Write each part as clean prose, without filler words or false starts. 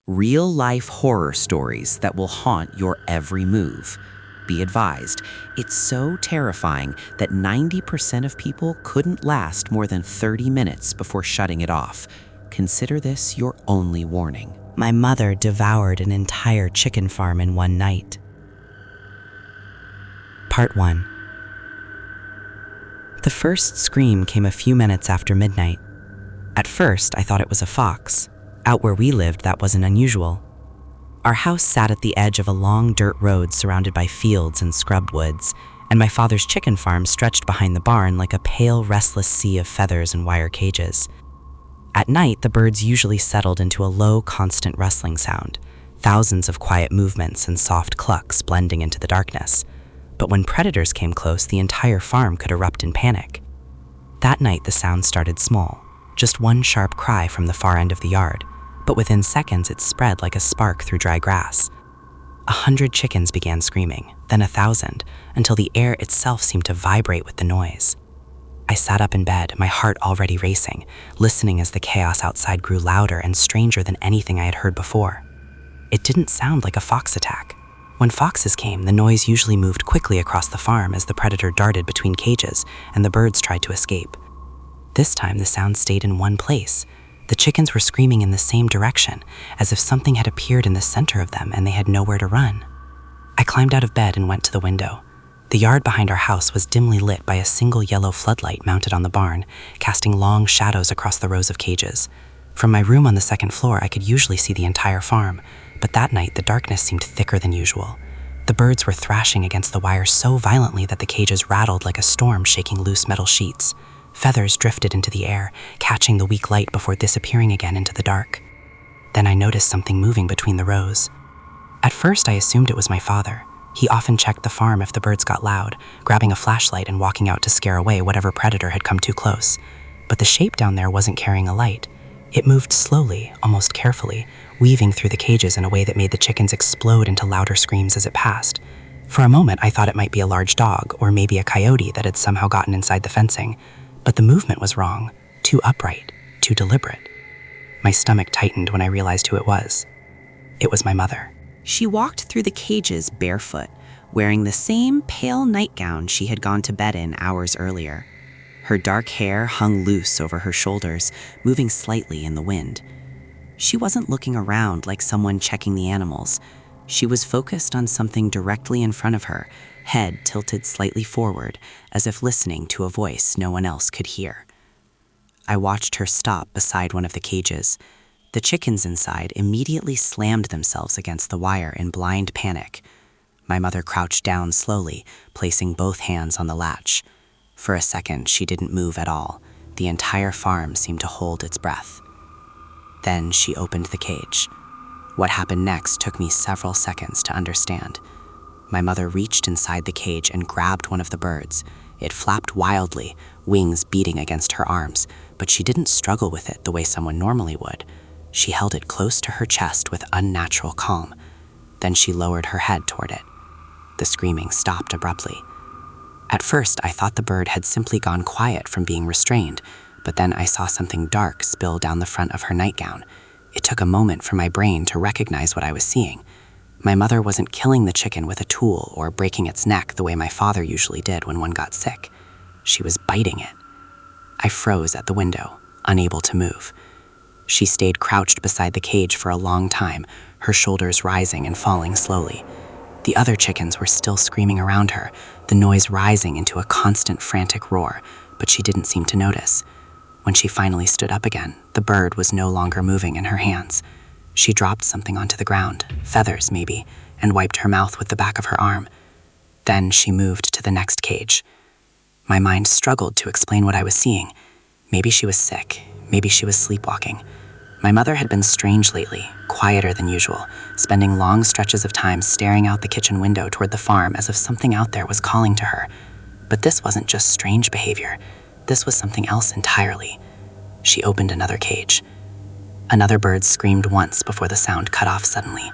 Real-life horror stories that will haunt your every move. Be advised, it's so terrifying that 90% of people couldn't last more than 30 minutes before shutting it off. Consider this your only warning. My mother devoured an entire chicken farm in one night. Part 1. The first scream came a few minutes after midnight. At first, I thought it was a fox. Out where we lived, that wasn't unusual. Our house sat at the edge of a long dirt road surrounded by fields and scrub woods, and my father's chicken farm stretched behind the barn like a pale, restless sea of feathers and wire cages. At night, the birds usually settled into a low, constant rustling sound, thousands of quiet movements and soft clucks blending into the darkness. But when predators came close, the entire farm could erupt in panic. That night, the sound started small, just one sharp cry from the far end of the yard, but within seconds it spread like a spark through dry grass. 100 chickens began screaming, then 1,000, until the air itself seemed to vibrate with the noise. I sat up in bed, my heart already racing, listening as the chaos outside grew louder and stranger than anything I had heard before. It didn't sound like a fox attack. When foxes came, the noise usually moved quickly across the farm as the predator darted between cages and the birds tried to escape. This time, the sound stayed in one place. The chickens were screaming in the same direction, as if something had appeared in the center of them and they had nowhere to run. I climbed out of bed and went to the window. The yard behind our house was dimly lit by a single yellow floodlight mounted on the barn, casting long shadows across the rows of cages. From my room on the second floor, I could usually see the entire farm, but that night the darkness seemed thicker than usual. The birds were thrashing against the wire so violently that the cages rattled like a storm shaking loose metal sheets. Feathers drifted into the air, catching the weak light before disappearing again into the dark. Then I noticed something moving between the rows. At first, I assumed it was my father. He often checked the farm if the birds got loud, grabbing a flashlight and walking out to scare away whatever predator had come too close. But the shape down there wasn't carrying a light. It moved slowly, almost carefully, weaving through the cages in a way that made the chickens explode into louder screams as it passed. For a moment, I thought it might be a large dog, or maybe a coyote that had somehow gotten inside the fencing. But the movement was wrong, too upright, too deliberate. My stomach tightened when I realized who it was. It was my mother. She walked through the cages barefoot, wearing the same pale nightgown she had gone to bed in hours earlier. Her dark hair hung loose over her shoulders, moving slightly in the wind. She wasn't looking around like someone checking the animals. She was focused on something directly in front of her, head tilted slightly forward, as if listening to a voice no one else could hear. I watched her stop beside one of the cages. The chickens inside immediately slammed themselves against the wire in blind panic. My mother crouched down slowly, placing both hands on the latch. For a second, she didn't move at all. The entire farm seemed to hold its breath. Then she opened the cage. What happened next took me several seconds to understand. My mother reached inside the cage and grabbed one of the birds. It flapped wildly, wings beating against her arms, but she didn't struggle with it the way someone normally would. She held it close to her chest with unnatural calm. Then she lowered her head toward it. The screaming stopped abruptly. At first, I thought the bird had simply gone quiet from being restrained, but then I saw something dark spill down the front of her nightgown. It took a moment for my brain to recognize what I was seeing. My mother wasn't killing the chicken with a tool or breaking its neck the way my father usually did when one got sick. She was biting it. I froze at the window, unable to move. She stayed crouched beside the cage for a long time, her shoulders rising and falling slowly. The other chickens were still screaming around her, the noise rising into a constant frantic roar, but she didn't seem to notice. When she finally stood up again, the bird was no longer moving in her hands. She dropped something onto the ground, feathers maybe, and wiped her mouth with the back of her arm. Then she moved to the next cage. My mind struggled to explain what I was seeing. Maybe she was sick, maybe she was sleepwalking. My mother had been strange lately, quieter than usual, spending long stretches of time staring out the kitchen window toward the farm as if something out there was calling to her. But this wasn't just strange behavior. This was something else entirely. She opened another cage. Another bird screamed once before the sound cut off suddenly.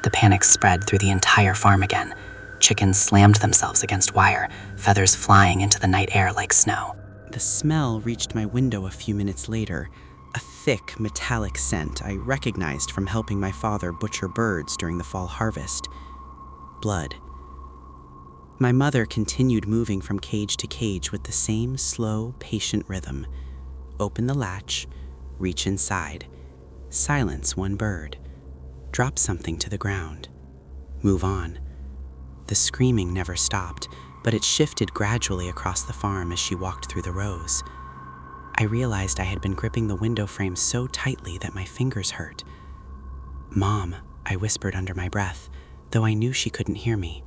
The panic spread through the entire farm again. Chickens slammed themselves against wire, feathers flying into the night air like snow. The smell reached my window a few minutes later, a thick, metallic scent I recognized from helping my father butcher birds during the fall harvest. Blood. My mother continued moving from cage to cage with the same slow, patient rhythm. Open the latch, reach inside, silence one bird, drop something to the ground, move on. The screaming never stopped, but it shifted gradually across the farm as she walked through the rows. I realized I had been gripping the window frame so tightly that my fingers hurt. "Mom," I whispered under my breath, though I knew she couldn't hear me.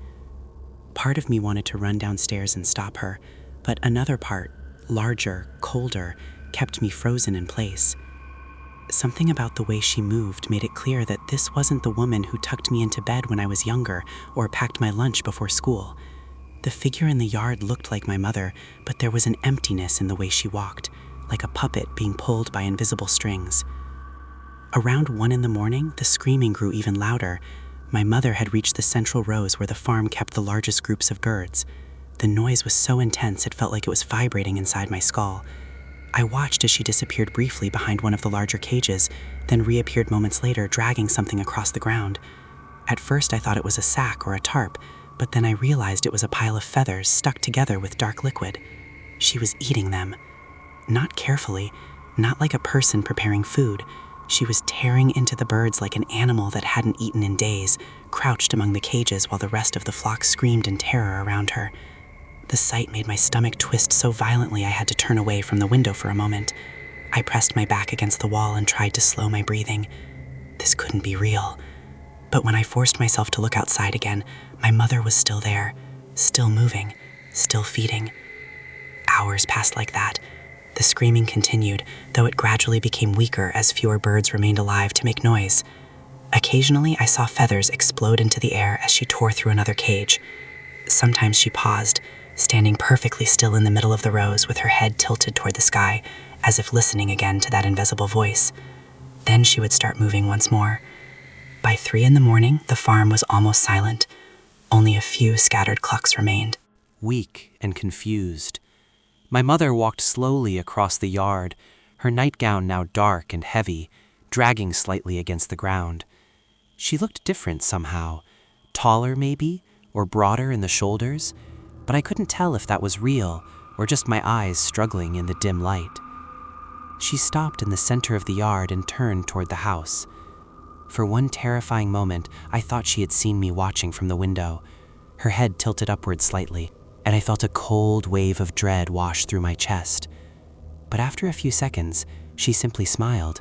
Part of me wanted to run downstairs and stop her, but another part, larger, colder, kept me frozen in place. Something about the way she moved made it clear that this wasn't the woman who tucked me into bed when I was younger or packed my lunch before school. The figure in the yard looked like my mother, but there was an emptiness in the way she walked, like a puppet being pulled by invisible strings. Around 1 a.m, the screaming grew even louder. My mother had reached the central rows where the farm kept the largest groups of birds. The noise was so intense it felt like it was vibrating inside my skull. I watched as she disappeared briefly behind one of the larger cages, then reappeared moments later dragging something across the ground. At first I thought it was a sack or a tarp, but then I realized it was a pile of feathers stuck together with dark liquid. She was eating them. Not carefully, not like a person preparing food. She was tearing into the birds like an animal that hadn't eaten in days, crouched among the cages while the rest of the flock screamed in terror around her. The sight made my stomach twist so violently I had to turn away from the window for a moment. I pressed my back against the wall and tried to slow my breathing. This couldn't be real. But when I forced myself to look outside again, my mother was still there, still moving, still feeding. Hours passed like that. The screaming continued, though it gradually became weaker as fewer birds remained alive to make noise. Occasionally, I saw feathers explode into the air as she tore through another cage. Sometimes she paused, standing perfectly still in the middle of the rows with her head tilted toward the sky, as if listening again to that invisible voice. Then she would start moving once more. By 3 a.m, the farm was almost silent. Only a few scattered clucks remained. Weak and confused, my mother walked slowly across the yard, her nightgown now dark and heavy, dragging slightly against the ground. She looked different somehow, taller maybe, or broader in the shoulders, but I couldn't tell if that was real or just my eyes struggling in the dim light. She stopped in the center of the yard and turned toward the house. For one terrifying moment, I thought she had seen me watching from the window. Her head tilted upward slightly, and I felt a cold wave of dread wash through my chest. But after a few seconds, she simply smiled.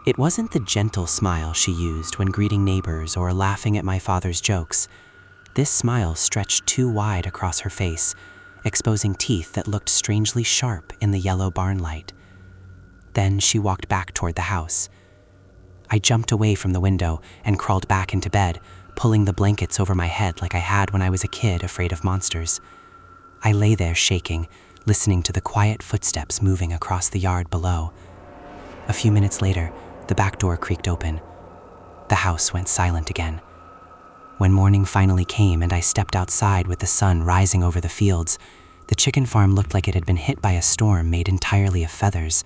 It wasn't the gentle smile she used when greeting neighbors or laughing at my father's jokes. This smile stretched too wide across her face, exposing teeth that looked strangely sharp in the yellow barn light. Then she walked back toward the house. I jumped away from the window and crawled back into bed, pulling the blankets over my head like I had when I was a kid afraid of monsters. I lay there shaking, listening to the quiet footsteps moving across the yard below. A few minutes later, the back door creaked open. The house went silent again. When morning finally came and I stepped outside with the sun rising over the fields, the chicken farm looked like it had been hit by a storm made entirely of feathers.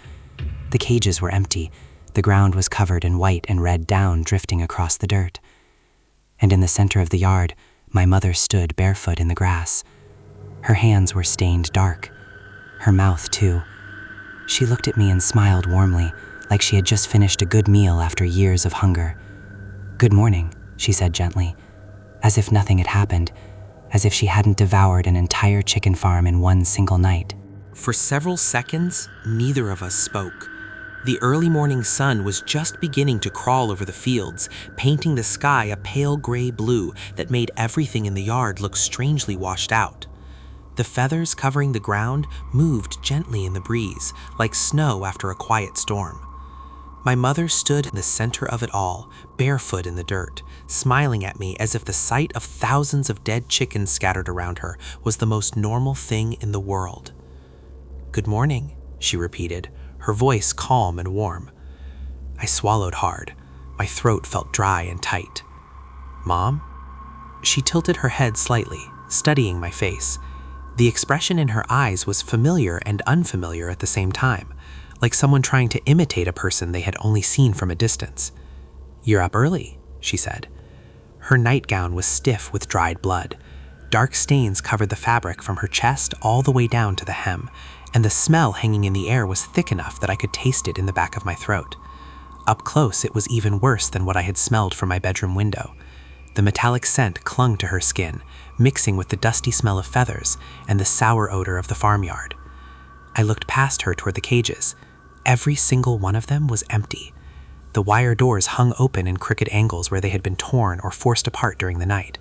The cages were empty. The ground was covered in white and red down drifting across the dirt. And in the center of the yard, my mother stood barefoot in the grass. Her hands were stained dark. Her mouth, too. She looked at me and smiled warmly, like she had just finished a good meal after years of hunger. "Good morning," she said gently, as if nothing had happened, as if she hadn't devoured an entire chicken farm in one single night. For several seconds, neither of us spoke. The early morning sun was just beginning to crawl over the fields, painting the sky a pale gray blue that made everything in the yard look strangely washed out. The feathers covering the ground moved gently in the breeze, like snow after a quiet storm. My mother stood in the center of it all, barefoot in the dirt, smiling at me as if the sight of thousands of dead chickens scattered around her was the most normal thing in the world. "Good morning," she repeated, her voice calm and warm. I swallowed hard. My throat felt dry and tight. "Mom?" She tilted her head slightly, studying my face. The expression in her eyes was familiar and unfamiliar at the same time, like someone trying to imitate a person they had only seen from a distance. "You're up early," she said. Her nightgown was stiff with dried blood. Dark stains covered the fabric from her chest all the way down to the hem, and the smell hanging in the air was thick enough that I could taste it in the back of my throat. Up close, it was even worse than what I had smelled from my bedroom window. The metallic scent clung to her skin, mixing with the dusty smell of feathers and the sour odor of the farmyard. I looked past her toward the cages. Every single one of them was empty. The wire doors hung open in crooked angles where they had been torn or forced apart during the night.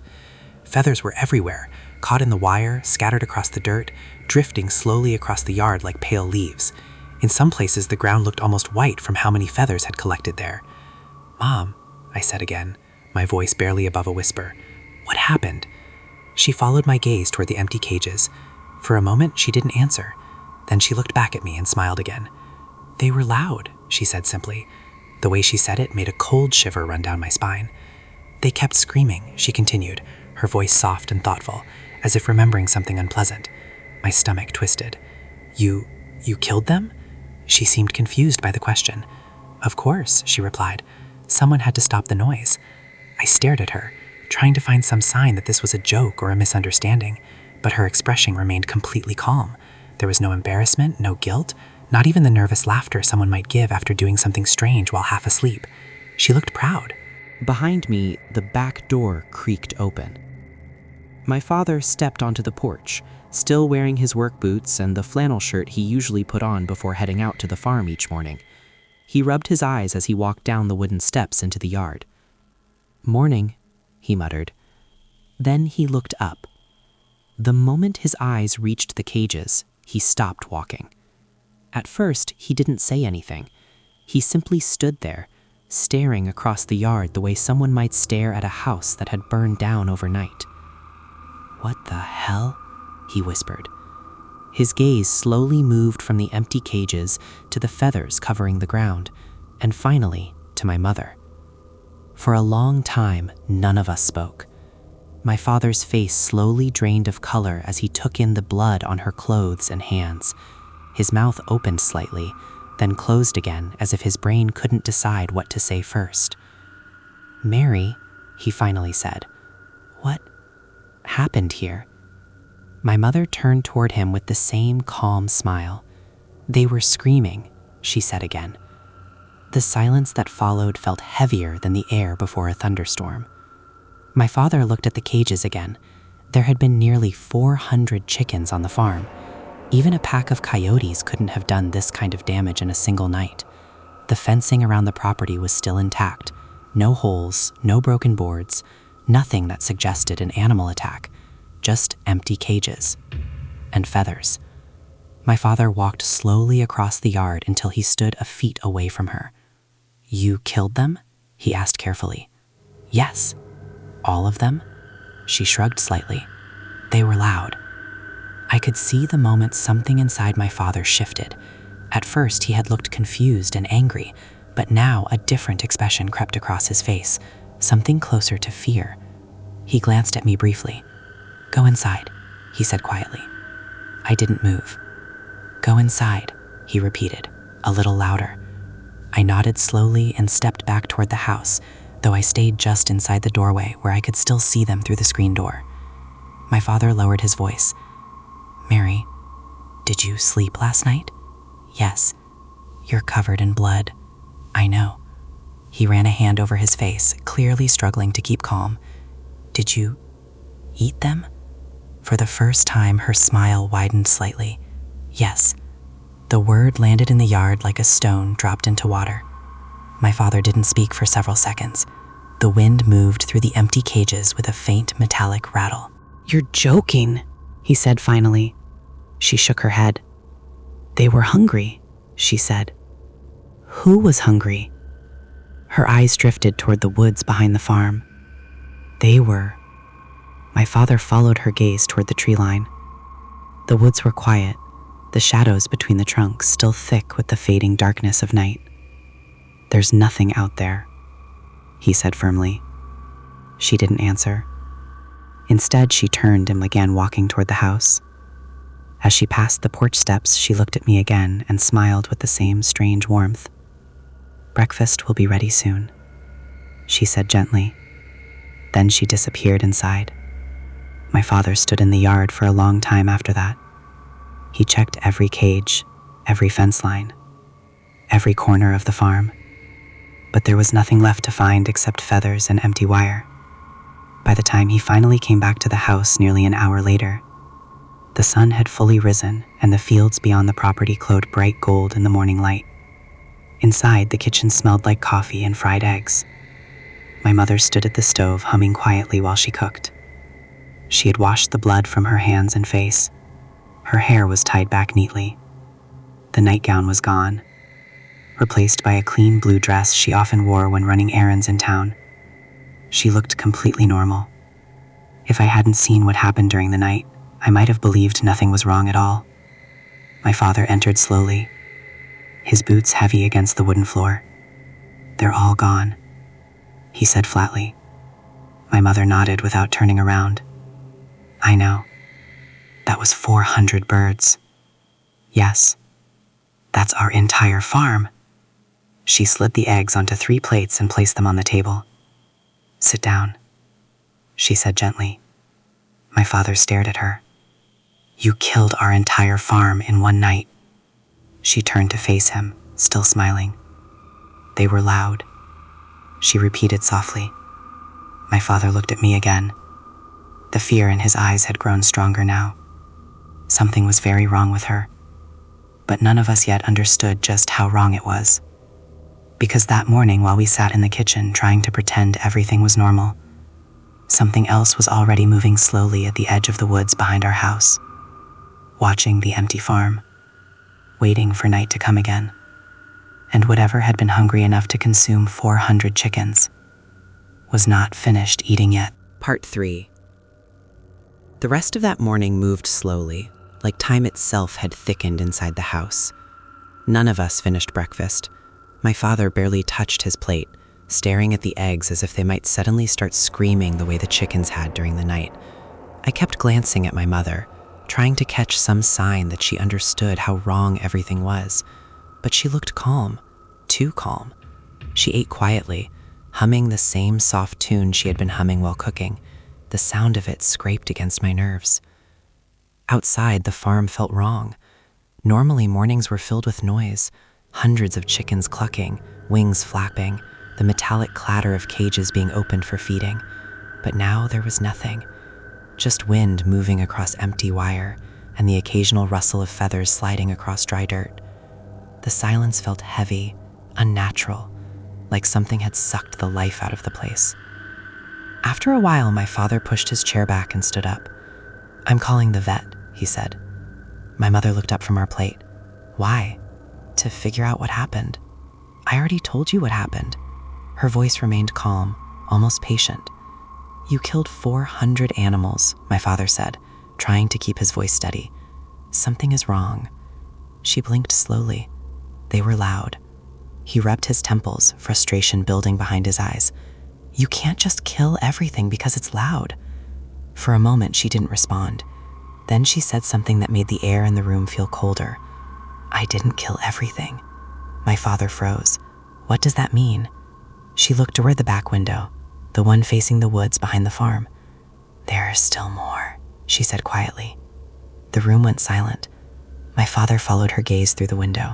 Feathers were everywhere, caught in the wire, scattered across the dirt, drifting slowly across the yard like pale leaves. In some places, the ground looked almost white from how many feathers had collected there. "Mom," I said again, my voice barely above a whisper. "What happened?" She followed my gaze toward the empty cages. For a moment, she didn't answer. Then she looked back at me and smiled again. "They were loud," she said simply. The way she said it made a cold shiver run down my spine. "They kept screaming," she continued, her voice soft and thoughtful, as if remembering something unpleasant. My stomach twisted. You killed them?" She seemed confused by the question. "Of course," she replied. "Someone had to stop the noise." I stared at her, trying to find some sign that this was a joke or a misunderstanding, but her expression remained completely calm. There was no embarrassment, no guilt, not even the nervous laughter someone might give after doing something strange while half asleep. She looked proud. Behind me, the back door creaked open. My father stepped onto the porch, still wearing his work boots and the flannel shirt he usually put on before heading out to the farm each morning. He rubbed his eyes as he walked down the wooden steps into the yard. "Morning," he muttered. Then he looked up. The moment his eyes reached the cages, he stopped walking. At first, he didn't say anything. He simply stood there, staring across the yard the way someone might stare at a house that had burned down overnight. "What the hell?" he whispered. His gaze slowly moved from the empty cages to the feathers covering the ground, and finally to my mother. For a long time, none of us spoke. My father's face slowly drained of color as he took in the blood on her clothes and hands. His mouth opened slightly, then closed again as if his brain couldn't decide what to say first. "Mary," he finally said, "what happened here?" My mother turned toward him with the same calm smile. "They were screaming," she said again. The silence that followed felt heavier than the air before a thunderstorm. My father looked at the cages again. There had been nearly 400 chickens on the farm. Even a pack of coyotes couldn't have done this kind of damage in a single night. The fencing around the property was still intact. No holes, no broken boards, nothing that suggested an animal attack. Just empty cages. And feathers. My father walked slowly across the yard until he stood a feet away from her. "You killed them?" he asked carefully. "Yes." "All of them?" She shrugged slightly. "They were loud." I could see the moment something inside my father shifted. At first, he had looked confused and angry, but now a different expression crept across his face, something closer to fear. He glanced at me briefly. "Go inside," he said quietly. I didn't move. "Go inside," he repeated, a little louder. I nodded slowly and stepped back toward the house, though I stayed just inside the doorway where I could still see them through the screen door. My father lowered his voice. "Mary, did you sleep last night?" "Yes." "You're covered in blood." "I know." He ran a hand over his face, clearly struggling to keep calm. "Did you eat them?" For the first time, her smile widened slightly. "Yes." The word landed in the yard like a stone dropped into water. My father didn't speak for several seconds. The wind moved through the empty cages with a faint metallic rattle. "You're joking," he said finally. She shook her head. "They were hungry," she said. "Who was hungry?" Her eyes drifted toward the woods behind the farm. "They were." My father followed her gaze toward the tree line. The woods were quiet, the shadows between the trunks still thick with the fading darkness of night. "There's nothing out there," he said firmly. She didn't answer. Instead, she turned and began walking toward the house. As she passed the porch steps, she looked at me again and smiled with the same strange warmth. "Breakfast will be ready soon," she said gently. Then she disappeared inside. My father stood in the yard for a long time after that. He checked every cage, every fence line, every corner of the farm. But there was nothing left to find except feathers and empty wire. By the time he finally came back to the house nearly an hour later, the sun had fully risen and the fields beyond the property glowed bright gold in the morning light. Inside, the kitchen smelled like coffee and fried eggs. My mother stood at the stove humming quietly while she cooked. She had washed the blood from her hands and face. Her hair was tied back neatly. The nightgown was gone, replaced by a clean blue dress she often wore when running errands in town. She looked completely normal. If I hadn't seen what happened during the night, I might have believed nothing was wrong at all. My father entered slowly, his boots heavy against the wooden floor. "They're all gone," he said flatly. My mother nodded without turning around. "I know. That was 400 birds. Yes, that's our entire farm." She slid the eggs onto 3 plates and placed them on the table. "Sit down," she said gently. My father stared at her. "You killed our entire farm in one night." She turned to face him, still smiling. "They were loud," she repeated softly. My father looked at me again. The fear in his eyes had grown stronger now. Something was very wrong with her, but none of us yet understood just how wrong it was. Because that morning, while we sat in the kitchen trying to pretend everything was normal, something else was already moving slowly at the edge of the woods behind our house, watching the empty farm, waiting for night to come again, and whatever had been hungry enough to consume 400 chickens was not finished eating yet. Part 3. The rest of that morning moved slowly, like time itself had thickened inside the house. None of us finished breakfast. My father barely touched his plate, staring at the eggs as if they might suddenly start screaming the way the chickens had during the night. I kept glancing at my mother, trying to catch some sign that she understood how wrong everything was. But she looked calm, too calm. She ate quietly, humming the same soft tune she had been humming while cooking. The sound of it scraped against my nerves. Outside, the farm felt wrong. Normally, mornings were filled with noise, hundreds of chickens clucking, wings flapping, the metallic clatter of cages being opened for feeding. But now there was nothing, just wind moving across empty wire and the occasional rustle of feathers sliding across dry dirt. The silence felt heavy, unnatural, like something had sucked the life out of the place. After a while, my father pushed his chair back and stood up. "I'm calling the vet," he said. My mother looked up from our plate. "Why?" "To figure out what happened." "I already told you what happened." Her voice remained calm, almost patient. "You killed 400 animals," my father said, trying to keep his voice steady. "Something is wrong." She blinked slowly. They were loud. He rubbed his temples, frustration building behind his eyes. "You can't just kill everything because it's loud." For a moment, she didn't respond. Then she said something that made the air in the room feel colder. "I didn't kill everything." My father froze. "What does that mean?" She looked toward the back window, the one facing the woods behind the farm. "There are still more," she said quietly. The room went silent. My father followed her gaze through the window.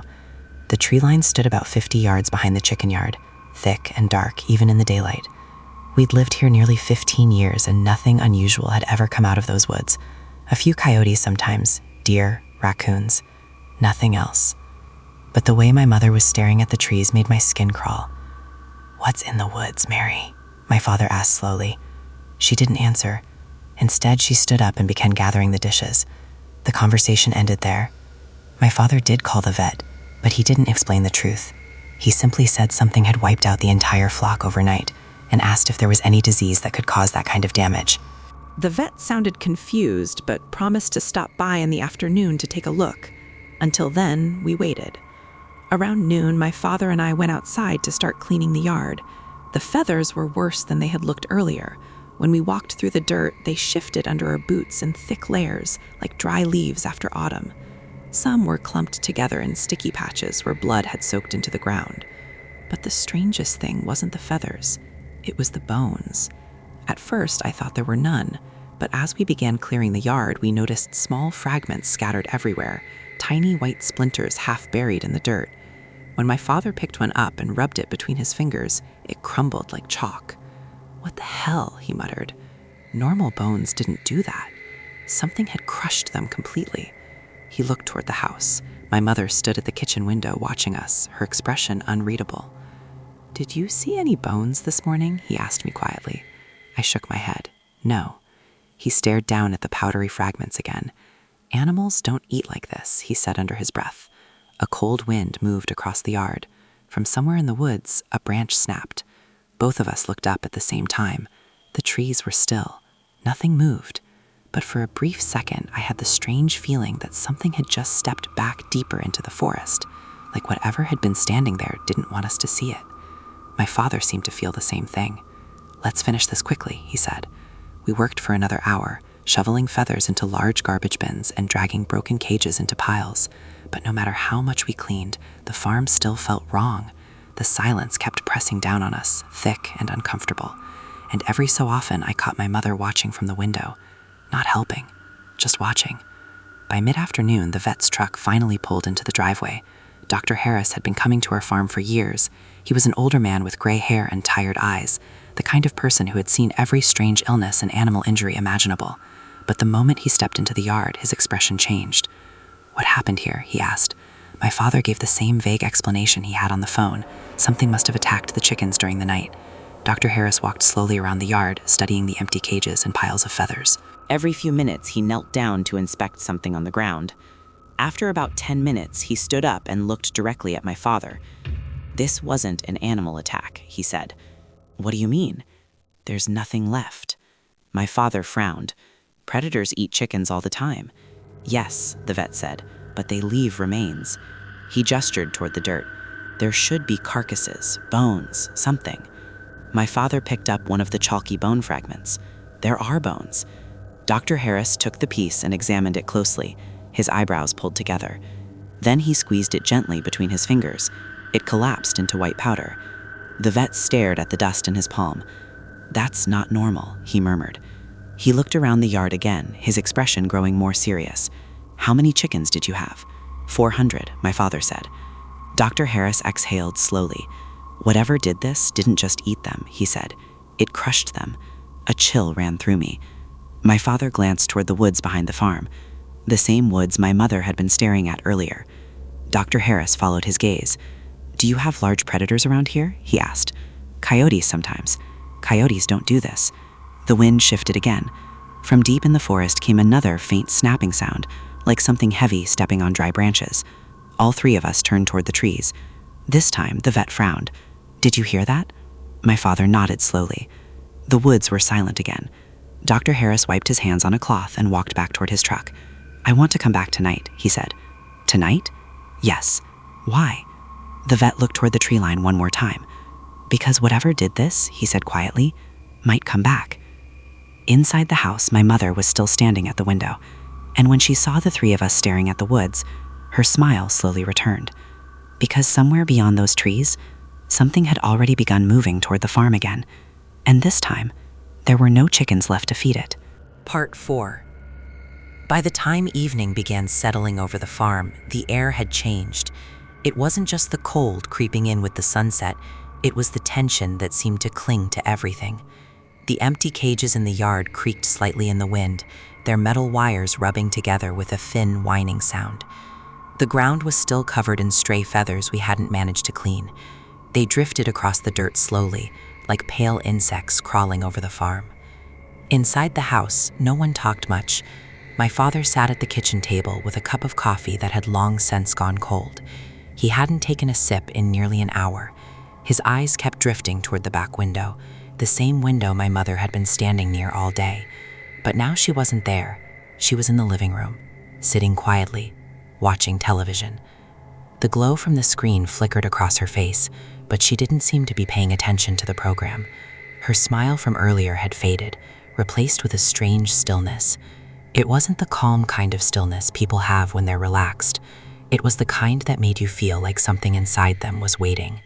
The tree line stood about 50 yards behind the chicken yard, thick and dark even in the daylight. We'd lived here nearly 15 years and nothing unusual had ever come out of those woods. A few coyotes sometimes, deer, raccoons, nothing else. But the way my mother was staring at the trees made my skin crawl. "What's in the woods, Mary?" my father asked slowly. She didn't answer. Instead, she stood up and began gathering the dishes. The conversation ended there. My father did call the vet, but he didn't explain the truth. He simply said something had wiped out the entire flock overnight and asked if there was any disease that could cause that kind of damage. The vet sounded confused, but promised to stop by in the afternoon to take a look. Until then, we waited. Around noon, my father and I went outside to start cleaning the yard. The feathers were worse than they had looked earlier, When we walked through the dirt, they shifted under our boots in thick layers, like dry leaves after autumn. Some were clumped together in sticky patches where blood had soaked into the ground. But the strangest thing wasn't the feathers, it was the bones. At first, I thought there were none, but as we began clearing the yard, we noticed small fragments scattered everywhere, tiny white splinters half buried in the dirt. When my father picked one up and rubbed it between his fingers, it crumbled like chalk. "What the hell?" he muttered. "Normal bones didn't do that. Something had crushed them completely." He looked toward the house. My mother stood at the kitchen window watching us, her expression unreadable. "Did you see any bones this morning?" he asked me quietly. I shook my head. "No." He stared down at the powdery fragments again. "Animals don't eat like this," he said under his breath. A cold wind moved across the yard. From somewhere in the woods, a branch snapped. Both of us looked up at the same time. The trees were still. Nothing moved. But for a brief second, I had the strange feeling that something had just stepped back deeper into the forest, like whatever had been standing there didn't want us to see it. My father seemed to feel the same thing. "Let's finish this quickly," he said. We worked for another hour, shoveling feathers into large garbage bins and dragging broken cages into piles. But no matter how much we cleaned, the farm still felt wrong. The silence kept pressing down on us, thick and uncomfortable. And every so often, I caught my mother watching from the window. Not helping, just watching. By mid-afternoon, the vet's truck finally pulled into the driveway. Dr. Harris had been coming to our farm for years. He was an older man with gray hair and tired eyes, the kind of person who had seen every strange illness and animal injury imaginable. But the moment he stepped into the yard, his expression changed. "What happened here?" he asked. My father gave the same vague explanation he had on the phone. Something must have attacked the chickens during the night. Dr. Harris walked slowly around the yard, studying the empty cages and piles of feathers. Every few minutes, he knelt down to inspect something on the ground. After about 10 minutes, he stood up and looked directly at my father. "This wasn't an animal attack," he said. "What do you mean?" "There's nothing left." My father frowned. "Predators eat chickens all the time." "Yes," the vet said, "but they leave remains." He gestured toward the dirt. "There should be carcasses, bones, something." My father picked up one of the chalky bone fragments. "There are bones." Dr. Harris took the piece and examined it closely, his eyebrows pulled together. Then he squeezed it gently between his fingers. It collapsed into white powder. The vet stared at the dust in his palm. "That's not normal," he murmured. He looked around the yard again, his expression growing more serious. "How many chickens did you have?" 400, my father said. Dr. Harris exhaled slowly. "Whatever did this didn't just eat them," he said. "It crushed them." A chill ran through me. My father glanced toward the woods behind the farm, the same woods my mother had been staring at earlier. Dr. Harris followed his gaze. "Do you have large predators around here?" he asked. "Coyotes sometimes. Coyotes don't do this." The wind shifted again. From deep in the forest came another faint snapping sound, like something heavy stepping on dry branches. All three of us turned toward the trees. This time, the vet frowned. "Did you hear that?" My father nodded slowly. The woods were silent again. Dr. Harris wiped his hands on a cloth and walked back toward his truck. "I want to come back tonight," he said. "Tonight?" "Yes." "Why?" The vet looked toward the tree line one more time. "Because whatever did this," he said quietly, "might come back." Inside the house, my mother was still standing at the window, and when she saw the three of us staring at the woods, her smile slowly returned. Because somewhere beyond those trees, something had already begun moving toward the farm again, and this time, there were no chickens left to feed it. Part 4. By the time evening began settling over the farm, the air had changed. It wasn't just the cold creeping in with the sunset, it was the tension that seemed to cling to everything. The empty cages in the yard creaked slightly in the wind, their metal wires rubbing together with a thin, whining sound. The ground was still covered in stray feathers we hadn't managed to clean. They drifted across the dirt slowly, like pale insects crawling over the farm. Inside the house, no one talked much. My father sat at the kitchen table with a cup of coffee that had long since gone cold. He hadn't taken a sip in nearly an hour. His eyes kept drifting toward the back window, the same window my mother had been standing near all day. But now she wasn't there. She was in the living room, sitting quietly, watching television. The glow from the screen flickered across her face, but she didn't seem to be paying attention to the program. Her smile from earlier had faded, replaced with a strange stillness. It wasn't the calm kind of stillness people have when they're relaxed. It was the kind that made you feel like something inside them was waiting.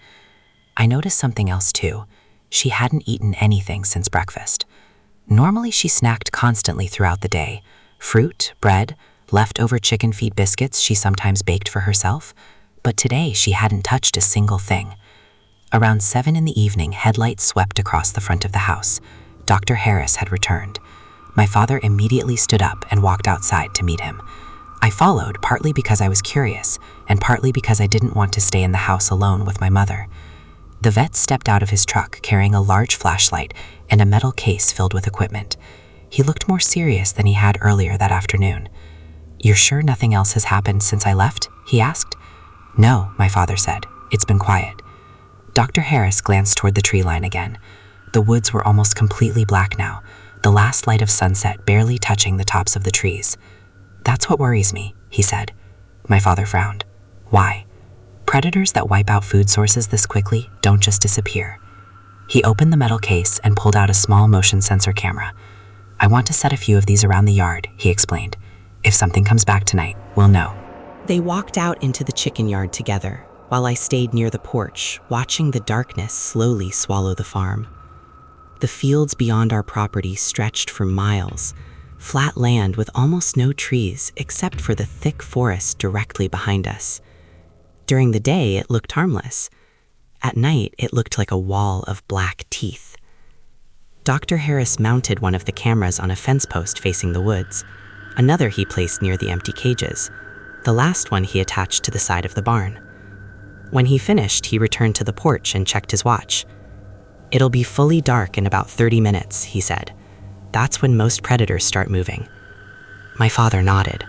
I noticed something else too. She hadn't eaten anything since breakfast. Normally she snacked constantly throughout the day. Fruit, bread, leftover chicken feed biscuits she sometimes baked for herself. But today she hadn't touched a single thing. Around 7 in the evening, headlights swept across the front of the house. Dr. Harris had returned. My father immediately stood up and walked outside to meet him. I followed, partly because I was curious, and partly because I didn't want to stay in the house alone with my mother. The vet stepped out of his truck carrying a large flashlight and a metal case filled with equipment. He looked more serious than he had earlier that afternoon. "You're sure nothing else has happened since I left?" he asked. "No," my father said. "It's been quiet." Dr. Harris glanced toward the tree line again. The woods were almost completely black now, the last light of sunset barely touching the tops of the trees. "That's what worries me," he said. My father frowned. "Why?" "Predators that wipe out food sources this quickly don't just disappear." He opened the metal case and pulled out a small motion sensor camera. "I want to set a few of these around the yard," he explained. "If something comes back tonight, we'll know." They walked out into the chicken yard together, while I stayed near the porch, watching the darkness slowly swallow the farm. The fields beyond our property stretched for miles, flat land with almost no trees except for the thick forest directly behind us. During the day, it looked harmless. At night, it looked like a wall of black teeth. Dr. Harris mounted one of the cameras on a fence post facing the woods. Another he placed near the empty cages. The last one he attached to the side of the barn. When he finished, he returned to the porch and checked his watch. "It'll be fully dark in about 30 minutes, he said. "That's when most predators start moving." My father nodded.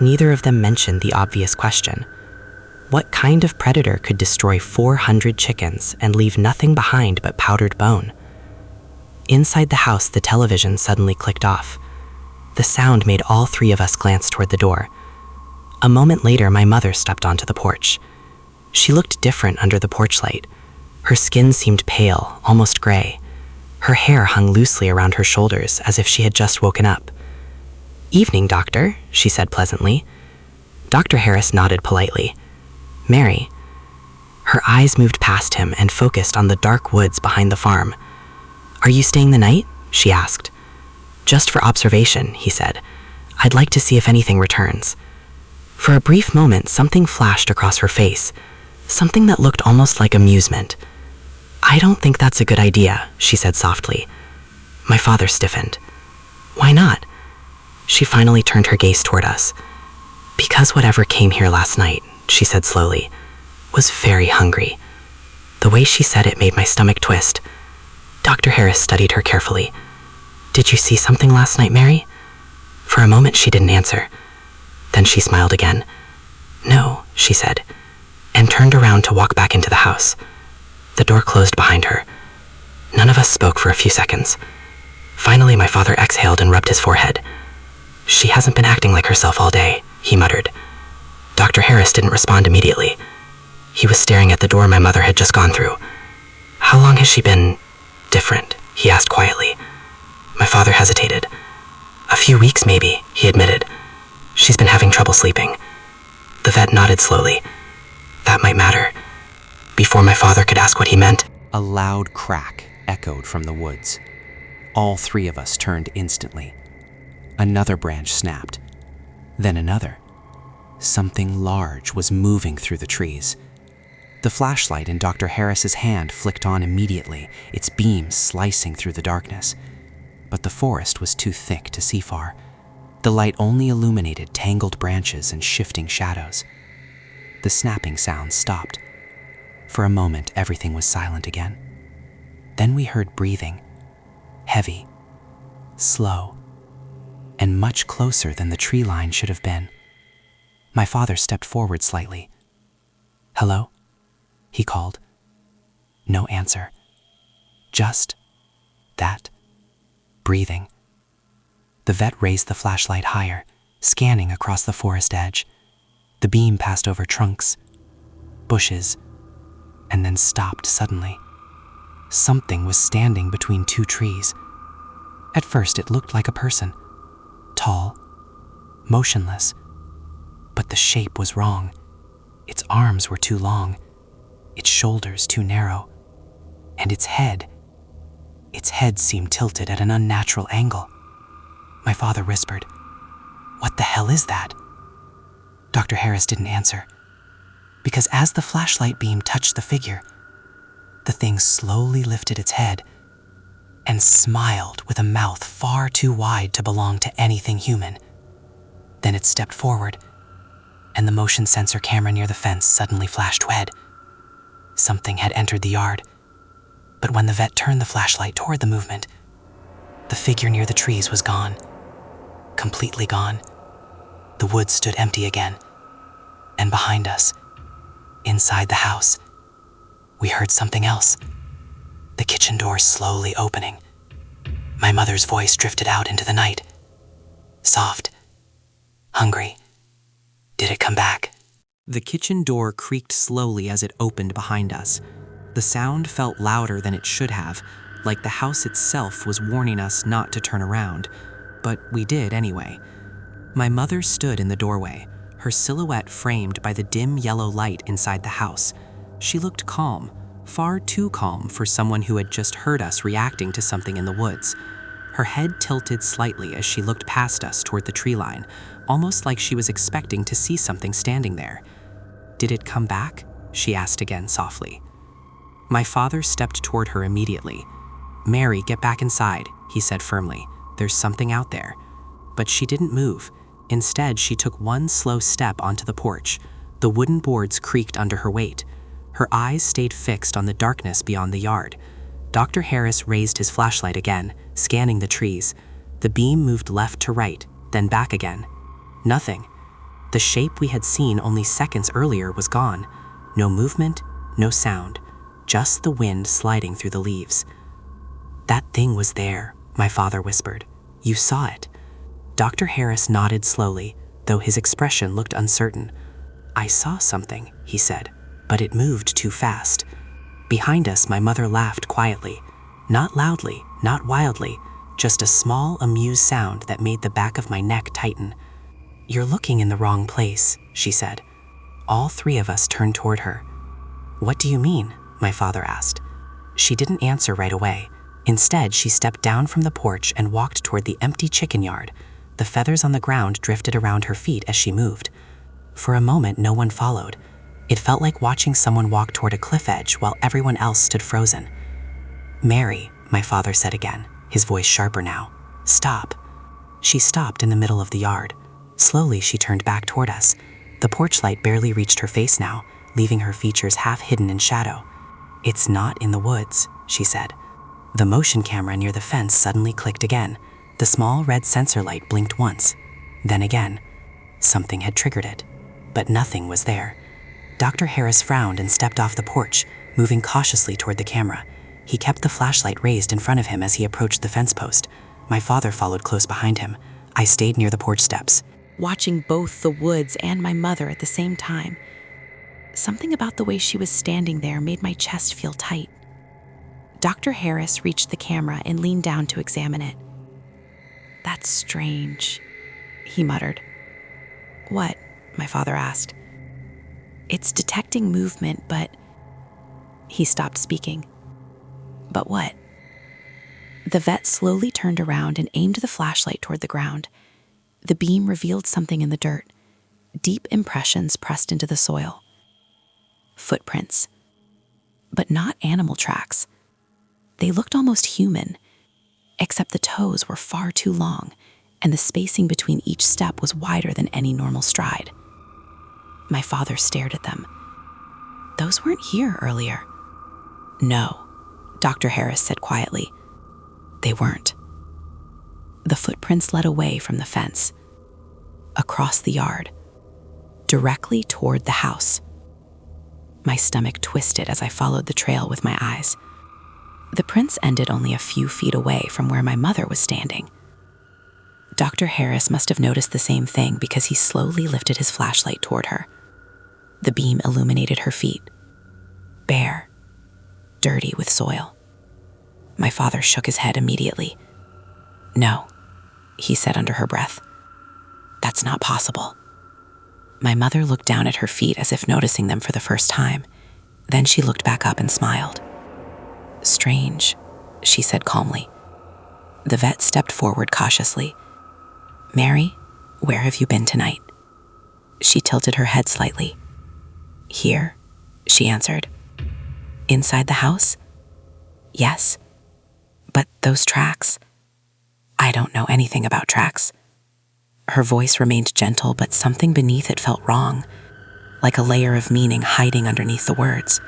Neither of them mentioned the obvious question. What kind of predator could destroy 400 chickens and leave nothing behind but powdered bone? Inside the house, the television suddenly clicked off. The sound made all three of us glance toward the door. A moment later, my mother stepped onto the porch. She looked different under the porch light. Her skin seemed pale, almost gray. Her hair hung loosely around her shoulders as if she had just woken up. "Evening, Doctor," she said pleasantly. Dr. Harris nodded politely. "Mary." Her eyes moved past him and focused on the dark woods behind the farm. "Are you staying the night?" she asked. "Just for observation," he said. "I'd like to see if anything returns." For a brief moment, something flashed across her face. Something that looked almost like amusement. "I don't think that's a good idea," she said softly. My father stiffened. "Why not?" She finally turned her gaze toward us. "Because whatever came here last night," she said slowly, "was very hungry." The way she said it made my stomach twist. Dr. Harris studied her carefully. "Did you see something last night, Mary?" For a moment she didn't answer. Then she smiled again. "No," she said, and turned around to walk back into the house. The door closed behind her. None of us spoke for a few seconds. Finally, my father exhaled and rubbed his forehead. "She hasn't been acting like herself all day," he muttered. Dr. Harris didn't respond immediately. He was staring at the door my mother had just gone through. "How long has she been different?" he asked quietly. My father hesitated. "A few weeks, maybe," he admitted. "She's been having trouble sleeping." The vet nodded slowly. That might matter. Before my father could ask what he meant, A loud crack echoed from the woods. All three of us turned instantly. Another branch snapped. Then another. Something large was moving through the trees. The flashlight in Dr. Harris's hand flicked on immediately, its beams slicing through the darkness. But the forest was too thick to see far. The light only illuminated tangled branches and shifting shadows. The snapping sound stopped. For a moment, everything was silent again. Then we heard breathing, heavy, slow, and much closer than the tree line should have been. My father stepped forward slightly. "Hello?" he called. No answer. Just that breathing. The vet raised the flashlight higher, scanning across the forest edge. The beam passed over trunks, bushes, and then stopped suddenly. Something was standing between two trees. At first, it looked like a person, tall, motionless, but the shape was wrong. Its arms were too long, its shoulders too narrow, and its head seemed tilted at an unnatural angle. My father whispered, "What the hell is that?" Dr. Harris didn't answer, because as the flashlight beam touched the figure, the thing slowly lifted its head and smiled with a mouth far too wide to belong to anything human. Then it stepped forward, and the motion sensor camera near the fence suddenly flashed red. Something had entered the yard, but when the vet turned the flashlight toward the movement, the figure near the trees was gone, completely gone. The woods stood empty again, and behind us, inside the house, we heard something else. The kitchen door slowly opening. My mother's voice drifted out into the night. Soft, hungry. Did it come back? The kitchen door creaked slowly as it opened behind us. The sound felt louder than it should have, like the house itself was warning us not to turn around, but we did anyway. My mother stood in the doorway, her silhouette framed by the dim yellow light inside the house. She looked calm, far too calm for someone who had just heard us reacting to something in the woods. Her head tilted slightly as she looked past us toward the tree line, almost like she was expecting to see something standing there. "Did it come back?" she asked again softly. My father stepped toward her immediately. "Mary, get back inside," he said firmly. "There's something out there." But she didn't move. Instead, she took one slow step onto the porch. The wooden boards creaked under her weight. Her eyes stayed fixed on the darkness beyond the yard. Dr. Harris raised his flashlight again, scanning the trees. The beam moved left to right, then back again. Nothing. The shape we had seen only seconds earlier was gone. No movement, no sound, just the wind sliding through the leaves. "That thing was there," my father whispered. "You saw it." Dr. Harris nodded slowly, though his expression looked uncertain. "I saw something," he said, "but it moved too fast." Behind us, my mother laughed quietly. Not loudly, not wildly, just a small, amused sound that made the back of my neck tighten. "You're looking in the wrong place," she said. All three of us turned toward her. "What do you mean?" my father asked. She didn't answer right away. Instead, she stepped down from the porch and walked toward the empty chicken yard. The feathers on the ground drifted around her feet as she moved. For a moment, no one followed. It felt like watching someone walk toward a cliff edge while everyone else stood frozen. "Mary," my father said again, his voice sharper now. "Stop." She stopped in the middle of the yard. Slowly, she turned back toward us. The porch light barely reached her face now, leaving her features half hidden in shadow. "It's not in the woods," she said. The motion camera near the fence suddenly clicked again. The small red sensor light blinked once, then again. Something had triggered it, but nothing was there. Dr. Harris frowned and stepped off the porch, moving cautiously toward the camera. He kept the flashlight raised in front of him as he approached the fence post. My father followed close behind him. I stayed near the porch steps, watching both the woods and my mother at the same time. Something about the way she was standing there made my chest feel tight. Dr. Harris reached the camera and leaned down to examine it. "That's strange," he muttered. "What?" my father asked. "It's detecting movement, but..." He stopped speaking. "But what?" The vet slowly turned around and aimed the flashlight toward the ground. The beam revealed something in the dirt, deep impressions pressed into the soil. Footprints. But not animal tracks. They looked almost human, except the toes were far too long, and the spacing between each step was wider than any normal stride. My father stared at them. "Those weren't here earlier." "No," Dr. Harris said quietly. "They weren't." The footprints led away from the fence, across the yard, directly toward the house. My stomach twisted as I followed the trail with my eyes. The prints ended only a few feet away from where my mother was standing. Dr. Harris must have noticed the same thing because he slowly lifted his flashlight toward her. The beam illuminated her feet, bare, dirty with soil. My father shook his head immediately. "No," he said under her breath. "That's not possible." My mother looked down at her feet as if noticing them for the first time. Then she looked back up and smiled. "Strange," she said calmly. The vet stepped forward cautiously. "Mary, where have you been tonight?" She tilted her head slightly. "Here," she answered. "Inside the house?" "Yes." "But those tracks?" "I don't know anything about tracks." Her voice remained gentle, but something beneath it felt wrong, like a layer of meaning hiding underneath the words.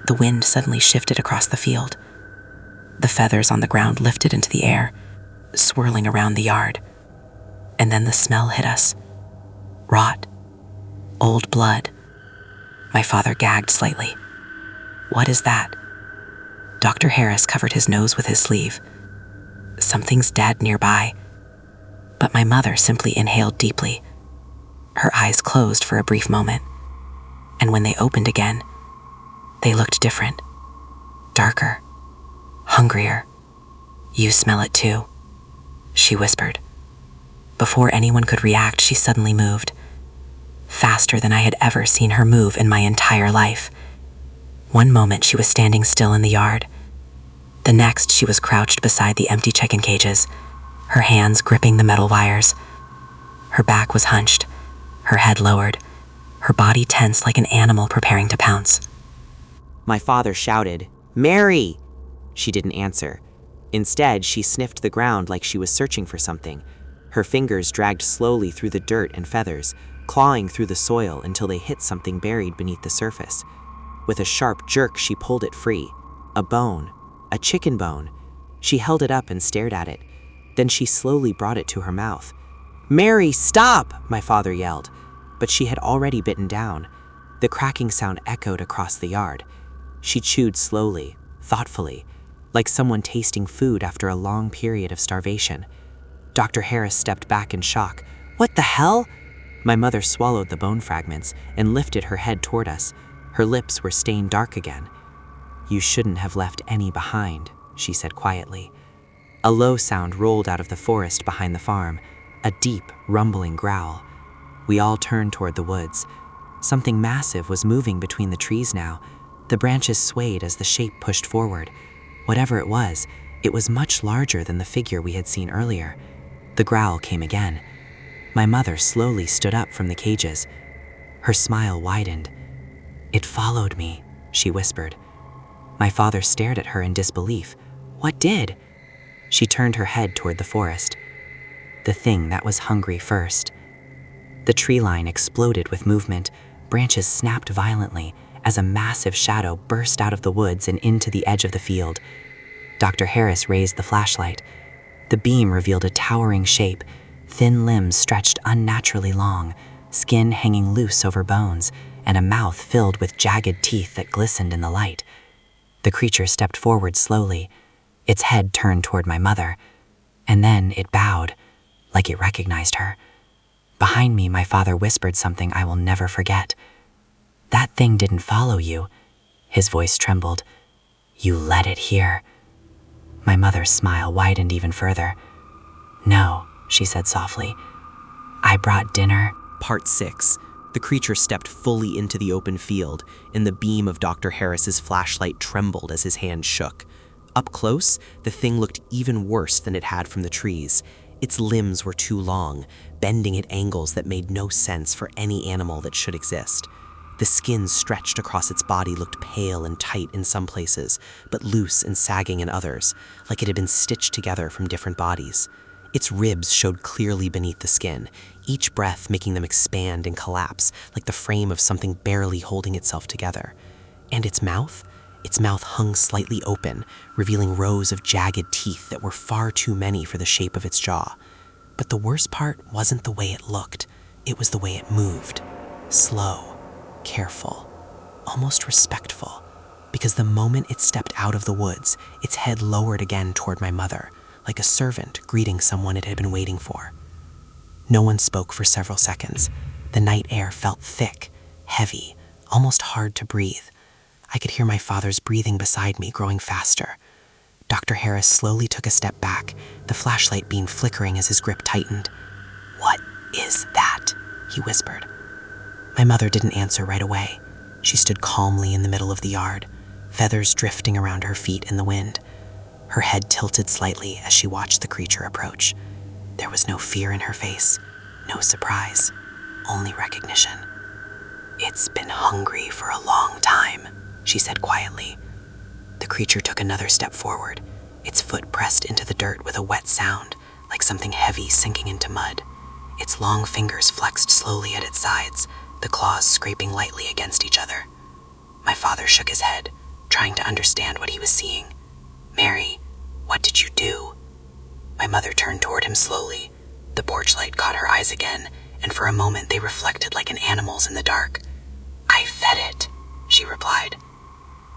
The wind suddenly shifted across the field. The feathers on the ground lifted into the air, swirling around the yard. And then the smell hit us. Rot. Old blood. My father gagged slightly. "What is that?" Dr. Harris covered his nose with his sleeve. "Something's dead nearby." But my mother simply inhaled deeply. Her eyes closed for a brief moment. And when they opened again, they looked different. Darker. Hungrier. "You smell it too," she whispered. Before anyone could react, she suddenly moved. Faster than I had ever seen her move in my entire life. One moment she was standing still in the yard. The next she was crouched beside the empty chicken cages, her hands gripping the metal wires. Her back was hunched, her head lowered, her body tense like an animal preparing to pounce. My father shouted, "Mary!" She didn't answer. Instead, she sniffed the ground like she was searching for something. Her fingers dragged slowly through the dirt and feathers, clawing through the soil until they hit something buried beneath the surface. With a sharp jerk, she pulled it free. A bone. A chicken bone. She held it up and stared at it. Then she slowly brought it to her mouth. "Mary, stop!" my father yelled. But she had already bitten down. The cracking sound echoed across the yard. She chewed slowly, thoughtfully, like someone tasting food after a long period of starvation. Dr. Harris stepped back in shock. "What the hell?" My mother swallowed the bone fragments and lifted her head toward us. Her lips were stained dark again. "You shouldn't have left any behind," she said quietly. A low sound rolled out of the forest behind the farm, a deep, rumbling growl. We all turned toward the woods. Something massive was moving between the trees now. The branches swayed as the shape pushed forward. Whatever it was much larger than the figure we had seen earlier. The growl came again. My mother slowly stood up from the cages. Her smile widened. "It followed me," she whispered. My father stared at her in disbelief. "What did?" She turned her head toward the forest. The thing that was hungry first. The tree line exploded with movement. Branches snapped violently as a massive shadow burst out of the woods and into the edge of the field. Dr. Harris raised the flashlight. The beam revealed a towering shape, thin limbs stretched unnaturally long, skin hanging loose over bones, and a mouth filled with jagged teeth that glistened in the light. The creature stepped forward slowly, its head turned toward my mother, and then it bowed, like it recognized her. Behind me, my father whispered something I will never forget. "That thing didn't follow you." His voice trembled. "You led it here." My mother's smile widened even further. "No," she said softly. "I brought dinner." Part 6. The creature stepped fully into the open field, and the beam of Dr. Harris's flashlight trembled as his hand shook. Up close, the thing looked even worse than it had from the trees. Its limbs were too long, bending at angles that made no sense for any animal that should exist. The skin stretched across its body looked pale and tight in some places, but loose and sagging in others, like it had been stitched together from different bodies. Its ribs showed clearly beneath the skin, each breath making them expand and collapse, like the frame of something barely holding itself together. And its mouth? Its mouth hung slightly open, revealing rows of jagged teeth that were far too many for the shape of its jaw. But the worst part wasn't the way it looked, it was the way it moved. Slow, careful, almost respectful, because the moment it stepped out of the woods, its head lowered again toward my mother, like a servant greeting someone it had been waiting for. No one spoke for several seconds. The night air felt thick, heavy, almost hard to breathe. I could hear my father's breathing beside me growing faster. Dr. Harris slowly took a step back, the flashlight beam flickering as his grip tightened. "What is that?" he whispered. My mother didn't answer right away. She stood calmly in the middle of the yard, feathers drifting around her feet in the wind. Her head tilted slightly as she watched the creature approach. There was no fear in her face, no surprise, only recognition. "It's been hungry for a long time," she said quietly. The creature took another step forward, its foot pressed into the dirt with a wet sound, like something heavy sinking into mud. Its long fingers flexed slowly at its sides, the claws scraping lightly against each other. My father shook his head, trying to understand what he was seeing. "Mary, what did you do?" My mother turned toward him slowly. The porch light caught her eyes again, and for a moment they reflected like an animal's in the dark. "I fed it," she replied.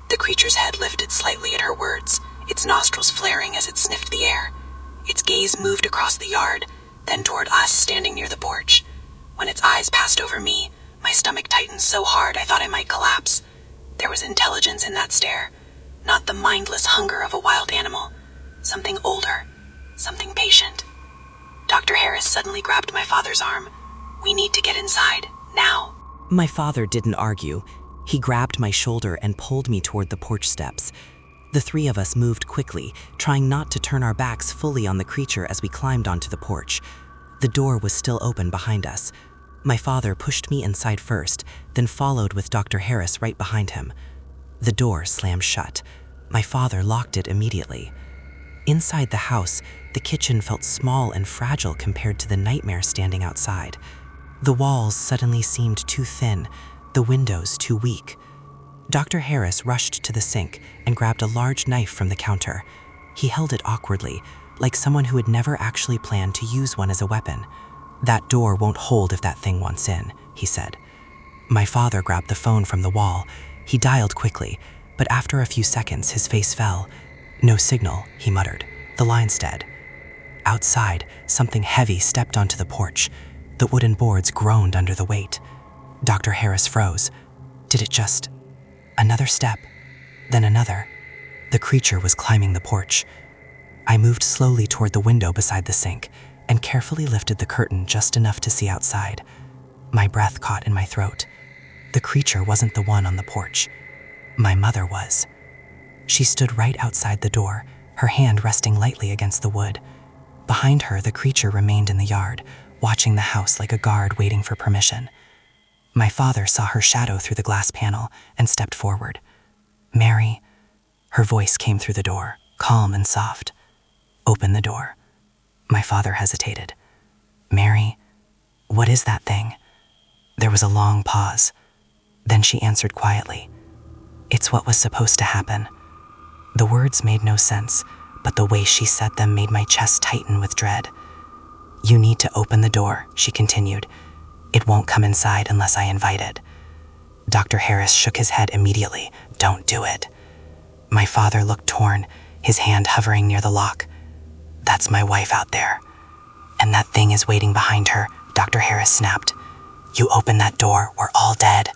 The creature's head lifted slightly at her words, its nostrils flaring as it sniffed the air. Its gaze moved across the yard, then toward us standing near the porch. When its eyes passed over me, my stomach tightened so hard I thought I might collapse. There was intelligence in that stare, not the mindless hunger of a wild animal. Something older, something patient. Dr. Harris suddenly grabbed my father's arm. "We need to get inside, now." My father didn't argue. He grabbed my shoulder and pulled me toward the porch steps. The three of us moved quickly, trying not to turn our backs fully on the creature as we climbed onto the porch. The door was still open behind us. My father pushed me inside first, then followed with Dr. Harris right behind him. The door slammed shut. My father locked it immediately. Inside the house, the kitchen felt small and fragile compared to the nightmare standing outside. The walls suddenly seemed too thin, the windows too weak. Dr. Harris rushed to the sink and grabbed a large knife from the counter. He held it awkwardly, like someone who had never actually planned to use one as a weapon. "That door won't hold if that thing wants in," he said. My father grabbed the phone from the wall. He dialed quickly, but after a few seconds his face fell. "No signal," he muttered. "The line's dead." Outside, something heavy stepped onto the porch. The wooden boards groaned under the weight. Dr. Harris froze. Did it just... Another step, then another. The creature was climbing the porch. I moved slowly toward the window beside the sink and carefully lifted the curtain just enough to see outside. My breath caught in my throat. The creature wasn't the one on the porch. My mother was. She stood right outside the door, her hand resting lightly against the wood. Behind her, the creature remained in the yard, watching the house like a guard waiting for permission. My father saw her shadow through the glass panel and stepped forward. "Mary," her voice came through the door, calm and soft. "Open the door." My father hesitated. "Mary, what is that thing?" There was a long pause. Then she answered quietly. "It's what was supposed to happen." The words made no sense, but the way she said them made my chest tighten with dread. "You need to open the door," she continued. "It won't come inside unless I invite it." Dr. Harris shook his head immediately. "Don't do it." My father looked torn, his hand hovering near the lock. "That's my wife out there. And that thing is waiting behind her," Dr. Harris snapped. "You open that door, we're all dead."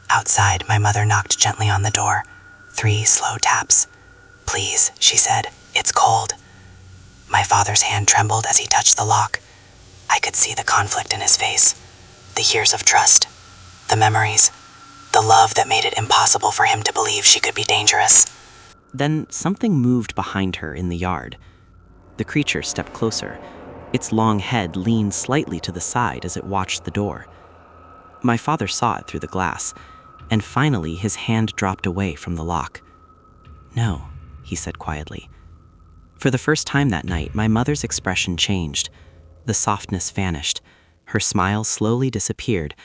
Outside, my mother knocked gently on the door. 3 slow taps. "Please," she said, "it's cold." My father's hand trembled as he touched the lock. I could see the conflict in his face. The years of trust, the memories, the love that made it impossible for him to believe she could be dangerous. Then something moved behind her in the yard. The creature stepped closer. Its long head leaned slightly to the side as it watched the door. My father saw it through the glass, and finally his hand dropped away from the lock. "No," he said quietly. For the first time that night, my mother's expression changed. The softness vanished, her smile slowly disappeared,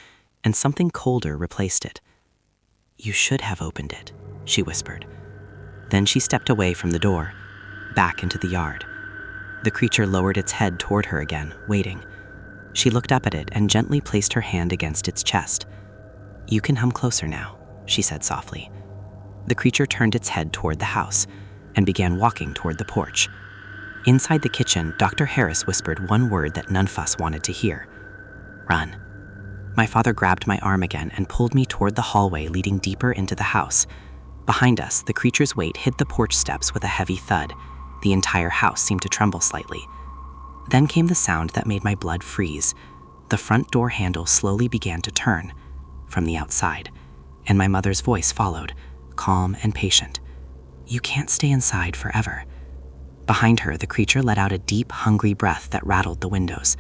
and something colder replaced it. "You should have opened it," she whispered. Then she stepped away from the door, back into the yard. The creature lowered its head toward her again, waiting. She looked up at it and gently placed her hand against its chest. "You can come closer now," she said softly. The creature turned its head toward the house and began walking toward the porch. Inside the kitchen, Dr. Harris whispered one word that none of us wanted to hear. "Run." My father grabbed my arm again and pulled me toward the hallway leading deeper into the house. Behind us, the creature's weight hit the porch steps with a heavy thud. The entire house seemed to tremble slightly. Then came the sound that made my blood freeze. The front door handle slowly began to turn from the outside, and my mother's voice followed, calm and patient. "You can't stay inside forever." Behind her, the creature let out a deep, hungry breath that rattled the windows.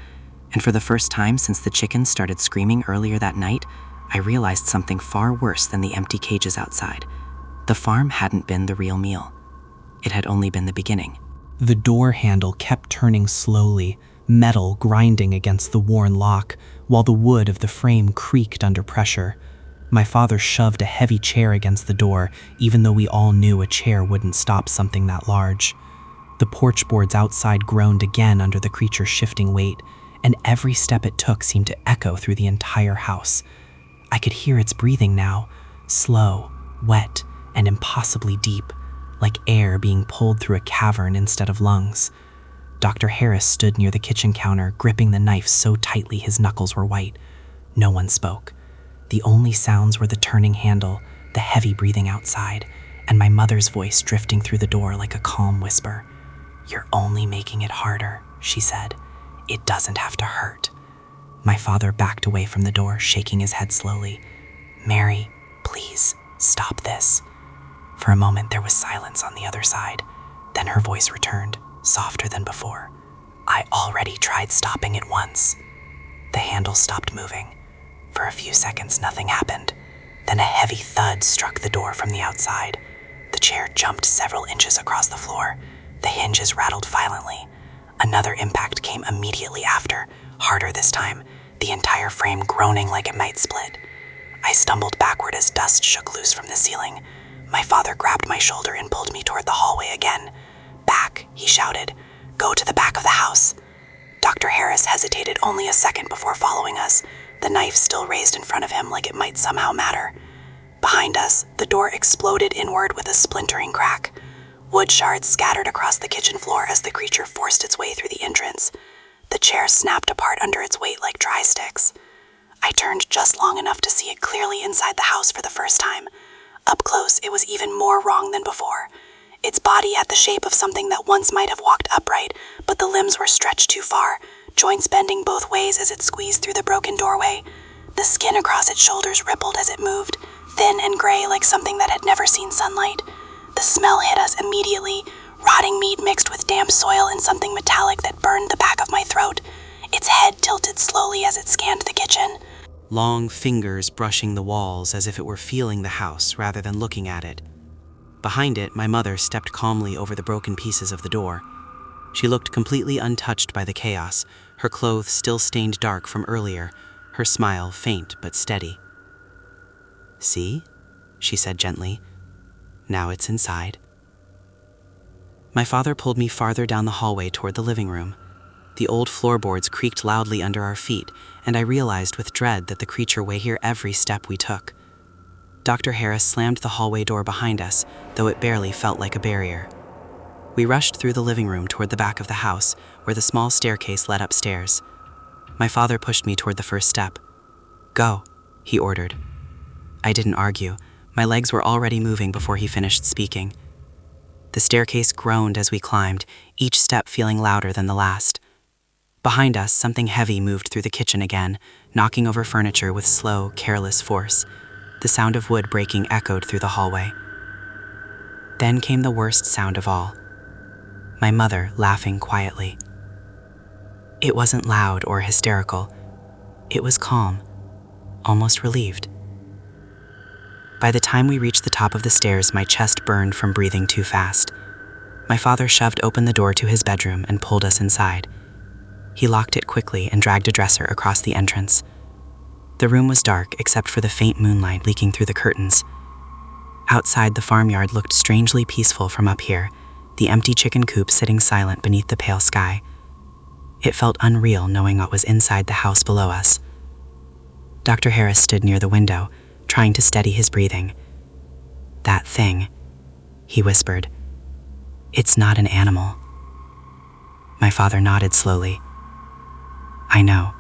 And for the first time since the chickens started screaming earlier that night, I realized something far worse than the empty cages outside. The farm hadn't been the real meal. It had only been the beginning. The door handle kept turning slowly, metal grinding against the worn lock, while the wood of the frame creaked under pressure. My father shoved a heavy chair against the door, even though we all knew a chair wouldn't stop something that large. The porch boards outside groaned again under the creature's shifting weight, and every step it took seemed to echo through the entire house. I could hear its breathing now, slow, wet, and impossibly deep, like air being pulled through a cavern instead of lungs. Dr. Harris stood near the kitchen counter, gripping the knife so tightly his knuckles were white. No one spoke. The only sounds were the turning handle, the heavy breathing outside, and my mother's voice drifting through the door like a calm whisper. "You're only making it harder," she said. "It doesn't have to hurt." My father backed away from the door, shaking his head slowly. "Mary, please, stop this." For a moment there was silence on the other side. Then her voice returned, softer than before. "I already tried stopping it once." The handle stopped moving. For a few seconds nothing happened. Then a heavy thud struck the door from the outside. The chair jumped several inches across the floor. The hinges rattled violently. Another impact came immediately after, harder this time, the entire frame groaning like it might split. I stumbled backward as dust shook loose from the ceiling. My father grabbed my shoulder and pulled me toward the hallway again. "Back," he shouted. "Go to the back of the house." Dr. Harris hesitated only a second before following us, the knife still raised in front of him like it might somehow matter. Behind us, the door exploded inward with a splintering crack. Wood shards scattered across the kitchen floor as the creature forced its way through the entrance. The chair snapped apart under its weight like dry sticks. I turned just long enough to see it clearly inside the house for the first time. Up close, it was even more wrong than before. Its body had the shape of something that once might have walked upright, but the limbs were stretched too far, joints bending both ways as it squeezed through the broken doorway. The skin across its shoulders rippled as it moved, thin and gray like something that had never seen sunlight. The smell hit us immediately, rotting meat mixed with damp soil and something metallic that burned the back of my throat. Its head tilted slowly as it scanned the kitchen. Long fingers brushing the walls as if it were feeling the house rather than looking at it. Behind it, my mother stepped calmly over the broken pieces of the door. She looked completely untouched by the chaos, her clothes still stained dark from earlier, her smile faint but steady. "See?" she said gently. "Now it's inside." My father pulled me farther down the hallway toward the living room. The old floorboards creaked loudly under our feet, and I realized with dread that the creature would hear every step we took. Dr. Harris slammed the hallway door behind us, though it barely felt like a barrier. We rushed through the living room toward the back of the house, where the small staircase led upstairs. My father pushed me toward the first step. "Go," he ordered. I didn't argue. My legs were already moving before he finished speaking. The staircase groaned as we climbed, each step feeling louder than the last. Behind us, something heavy moved through the kitchen again, knocking over furniture with slow, careless force. The sound of wood breaking echoed through the hallway. Then came the worst sound of all. My mother laughing quietly. It wasn't loud or hysterical. It was calm, almost relieved. By the time we reached the top of the stairs, my chest burned from breathing too fast. My father shoved open the door to his bedroom and pulled us inside. He locked it quickly and dragged a dresser across the entrance. The room was dark except for the faint moonlight leaking through the curtains. Outside, the farmyard looked strangely peaceful from up here, the empty chicken coop sitting silent beneath the pale sky. It felt unreal knowing what was inside the house below us. Dr. Harris stood near the window, trying to steady his breathing. "That thing," he whispered. "It's not an animal." My father nodded slowly. "I know."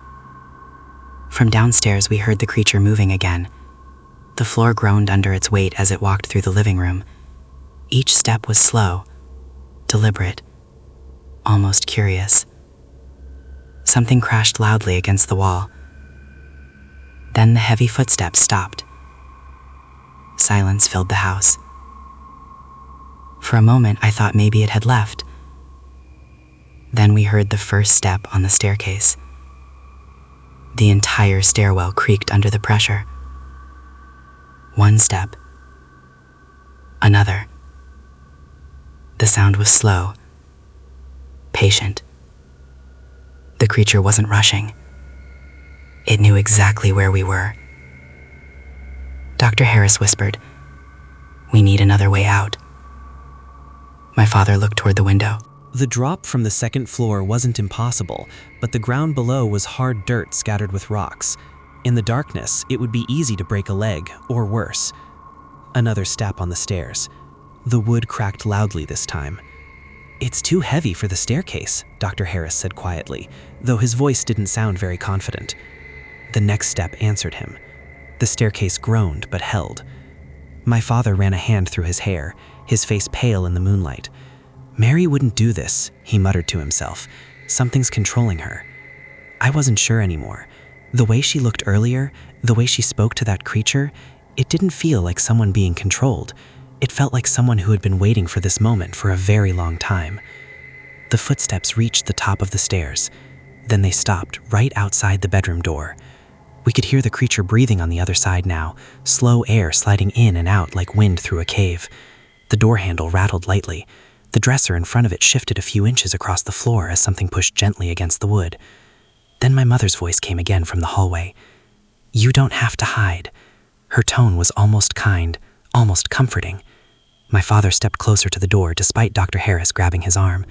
From downstairs, we heard the creature moving again. The floor groaned under its weight as it walked through the living room. Each step was slow, deliberate, almost curious. Something crashed loudly against the wall. Then the heavy footsteps stopped. Silence filled the house. For a moment, I thought maybe it had left. Then we heard the first step on the staircase. The entire stairwell creaked under the pressure. One step. Another. The sound was slow, patient. The creature wasn't rushing. It knew exactly where we were. Dr. Harris whispered, "We need another way out." My father looked toward the window. The drop from the second floor wasn't impossible, but the ground below was hard dirt scattered with rocks. In the darkness, it would be easy to break a leg, or worse. Another step on the stairs. The wood cracked loudly this time. "It's too heavy for the staircase," Dr. Harris said quietly, though his voice didn't sound very confident. The next step answered him. The staircase groaned but held. My father ran a hand through his hair, his face pale in the moonlight. "Mary wouldn't do this," he muttered to himself. "Something's controlling her." I wasn't sure anymore. The way she looked earlier, the way she spoke to that creature, it didn't feel like someone being controlled. It felt like someone who had been waiting for this moment for a very long time. The footsteps reached the top of the stairs. Then they stopped right outside the bedroom door. We could hear the creature breathing on the other side now, slow air sliding in and out like wind through a cave. The door handle rattled lightly. The dresser in front of it shifted a few inches across the floor as something pushed gently against the wood. Then my mother's voice came again from the hallway. "You don't have to hide." Her tone was almost kind, almost comforting. My father stepped closer to the door despite Dr. Harris grabbing his arm.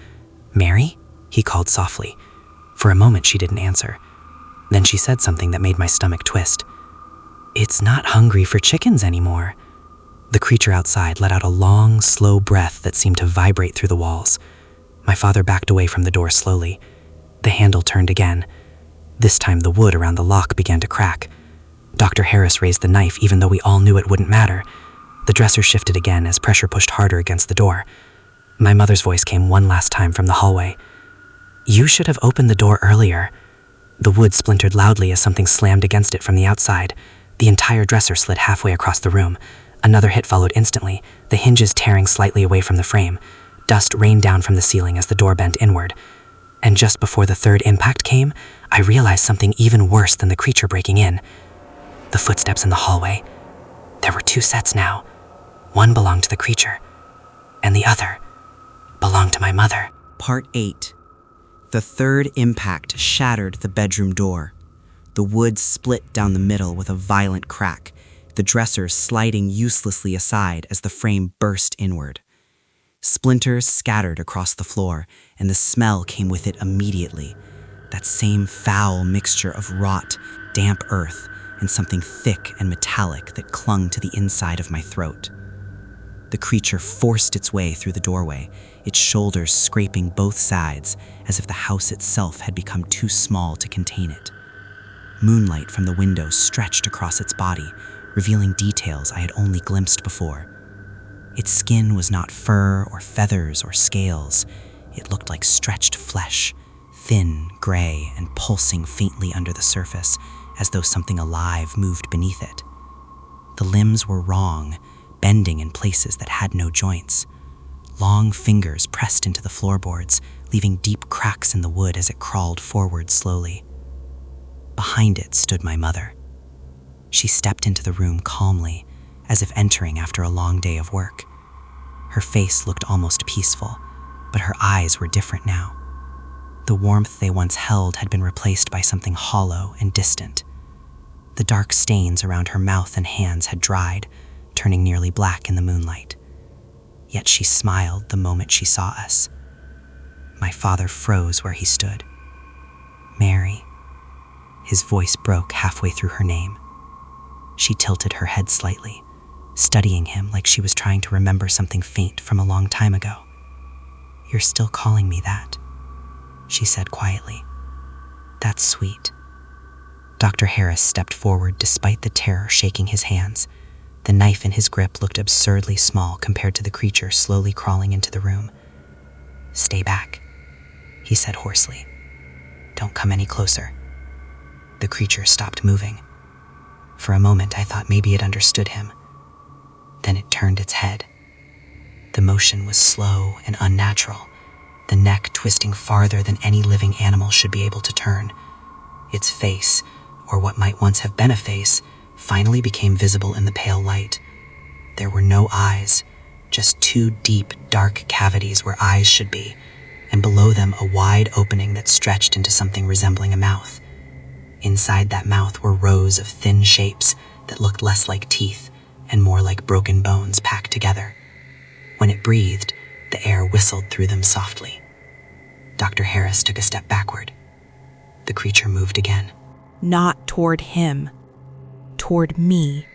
"Mary?" he called softly. For a moment she didn't answer. Then she said something that made my stomach twist. "It's not hungry for chickens anymore." The creature outside let out a long, slow breath that seemed to vibrate through the walls. My father backed away from the door slowly. The handle turned again. This time the wood around the lock began to crack. Dr. Harris raised the knife even though we all knew it wouldn't matter. The dresser shifted again as pressure pushed harder against the door. My mother's voice came one last time from the hallway. "You should have opened the door earlier." The wood splintered loudly as something slammed against it from the outside. The entire dresser slid halfway across the room. Another hit followed instantly, the hinges tearing slightly away from the frame. Dust rained down from the ceiling as the door bent inward. And just before the third impact came, I realized something even worse than the creature breaking in. The footsteps in the hallway. There were two sets now. One belonged to the creature, and the other belonged to my mother. Part 8. The third impact shattered the bedroom door. The wood split down the middle with a violent crack, the dresser sliding uselessly aside as the frame burst inward. Splinters scattered across the floor, and the smell came with it immediately. That same foul mixture of rot, damp earth, and something thick and metallic that clung to the inside of my throat. The creature forced its way through the doorway, its shoulders scraping both sides, as if the house itself had become too small to contain it. Moonlight from the window stretched across its body, revealing details I had only glimpsed before. Its skin was not fur or feathers or scales. It looked like stretched flesh, thin, gray, and pulsing faintly under the surface, as though something alive moved beneath it. The limbs were wrong, bending in places that had no joints. Long fingers pressed into the floorboards, leaving deep cracks in the wood as it crawled forward slowly. Behind it stood my mother. She stepped into the room calmly, as if entering after a long day of work. Her face looked almost peaceful, but her eyes were different now. The warmth they once held had been replaced by something hollow and distant. The dark stains around her mouth and hands had dried, turning nearly black in the moonlight. Yet she smiled the moment she saw us. My father froze where he stood. "Mary." His voice broke halfway through her name. She tilted her head slightly, studying him like she was trying to remember something faint from a long time ago. "You're still calling me that," she said quietly. "That's sweet." Dr. Harris stepped forward despite the terror shaking his hands. The knife in his grip looked absurdly small compared to the creature slowly crawling into the room. "Stay back," he said hoarsely. "Don't come any closer." The creature stopped moving. For a moment, I thought maybe it understood him. Then it turned its head. The motion was slow and unnatural, the neck twisting farther than any living animal should be able to turn. Its face, or what might once have been a face, finally became visible in the pale light. There were no eyes, just two deep, dark cavities where eyes should be, and below them a wide opening that stretched into something resembling a mouth. Inside that mouth were rows of thin shapes that looked less like teeth and more like broken bones packed together. When it breathed, the air whistled through them softly. Dr. Harris took a step backward. The creature moved again. Not toward him, toward me.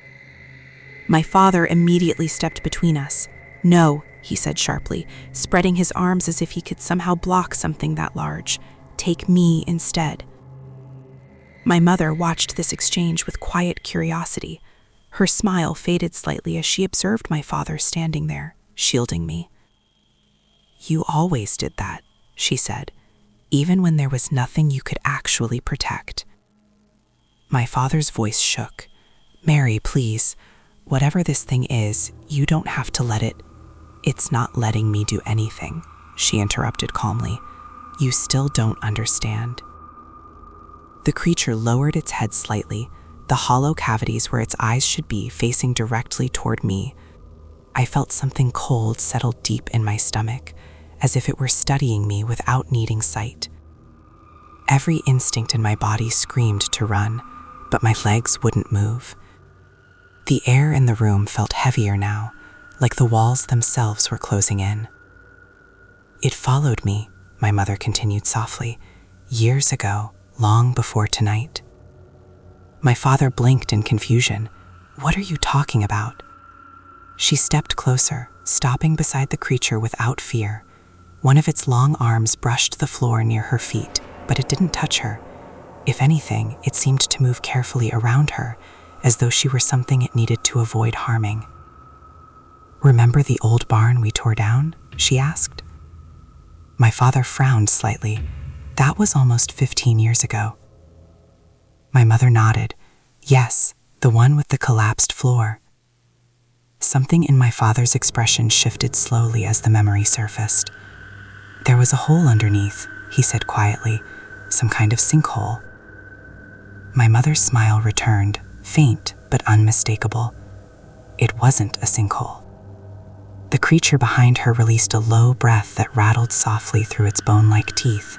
My father immediately stepped between us. "No," he said sharply, spreading his arms as if he could somehow block something that large. "Take me instead." My mother watched this exchange with quiet curiosity. Her smile faded slightly as she observed my father standing there, shielding me. "You always did that," she said, "even when there was nothing you could actually protect." My father's voice shook. "Mary, please, whatever this thing is, you don't have to let it—" "It's not letting me do anything," she interrupted calmly. "You still don't understand." The creature lowered its head slightly, the hollow cavities where its eyes should be facing directly toward me. I felt something cold settle deep in my stomach, as if it were studying me without needing sight. Every instinct in my body screamed to run, but my legs wouldn't move. The air in the room felt heavier now, like the walls themselves were closing in. "It followed me," my mother continued softly, "years ago, long before tonight." My father blinked in confusion. "What are you talking about?" She stepped closer, stopping beside the creature without fear. One of its long arms brushed the floor near her feet, but it didn't touch her. If anything, it seemed to move carefully around her, as though she were something it needed to avoid harming. "Remember the old barn we tore down?" she asked. My father frowned slightly. "That was almost 15 years ago." My mother nodded. "Yes, the one with the collapsed floor." Something in my father's expression shifted slowly as the memory surfaced. "There was a hole underneath," he said quietly, "some kind of sinkhole." My mother's smile returned, faint but unmistakable. It wasn't a sinkhole. The creature behind her released a low breath that rattled softly through its bone-like teeth.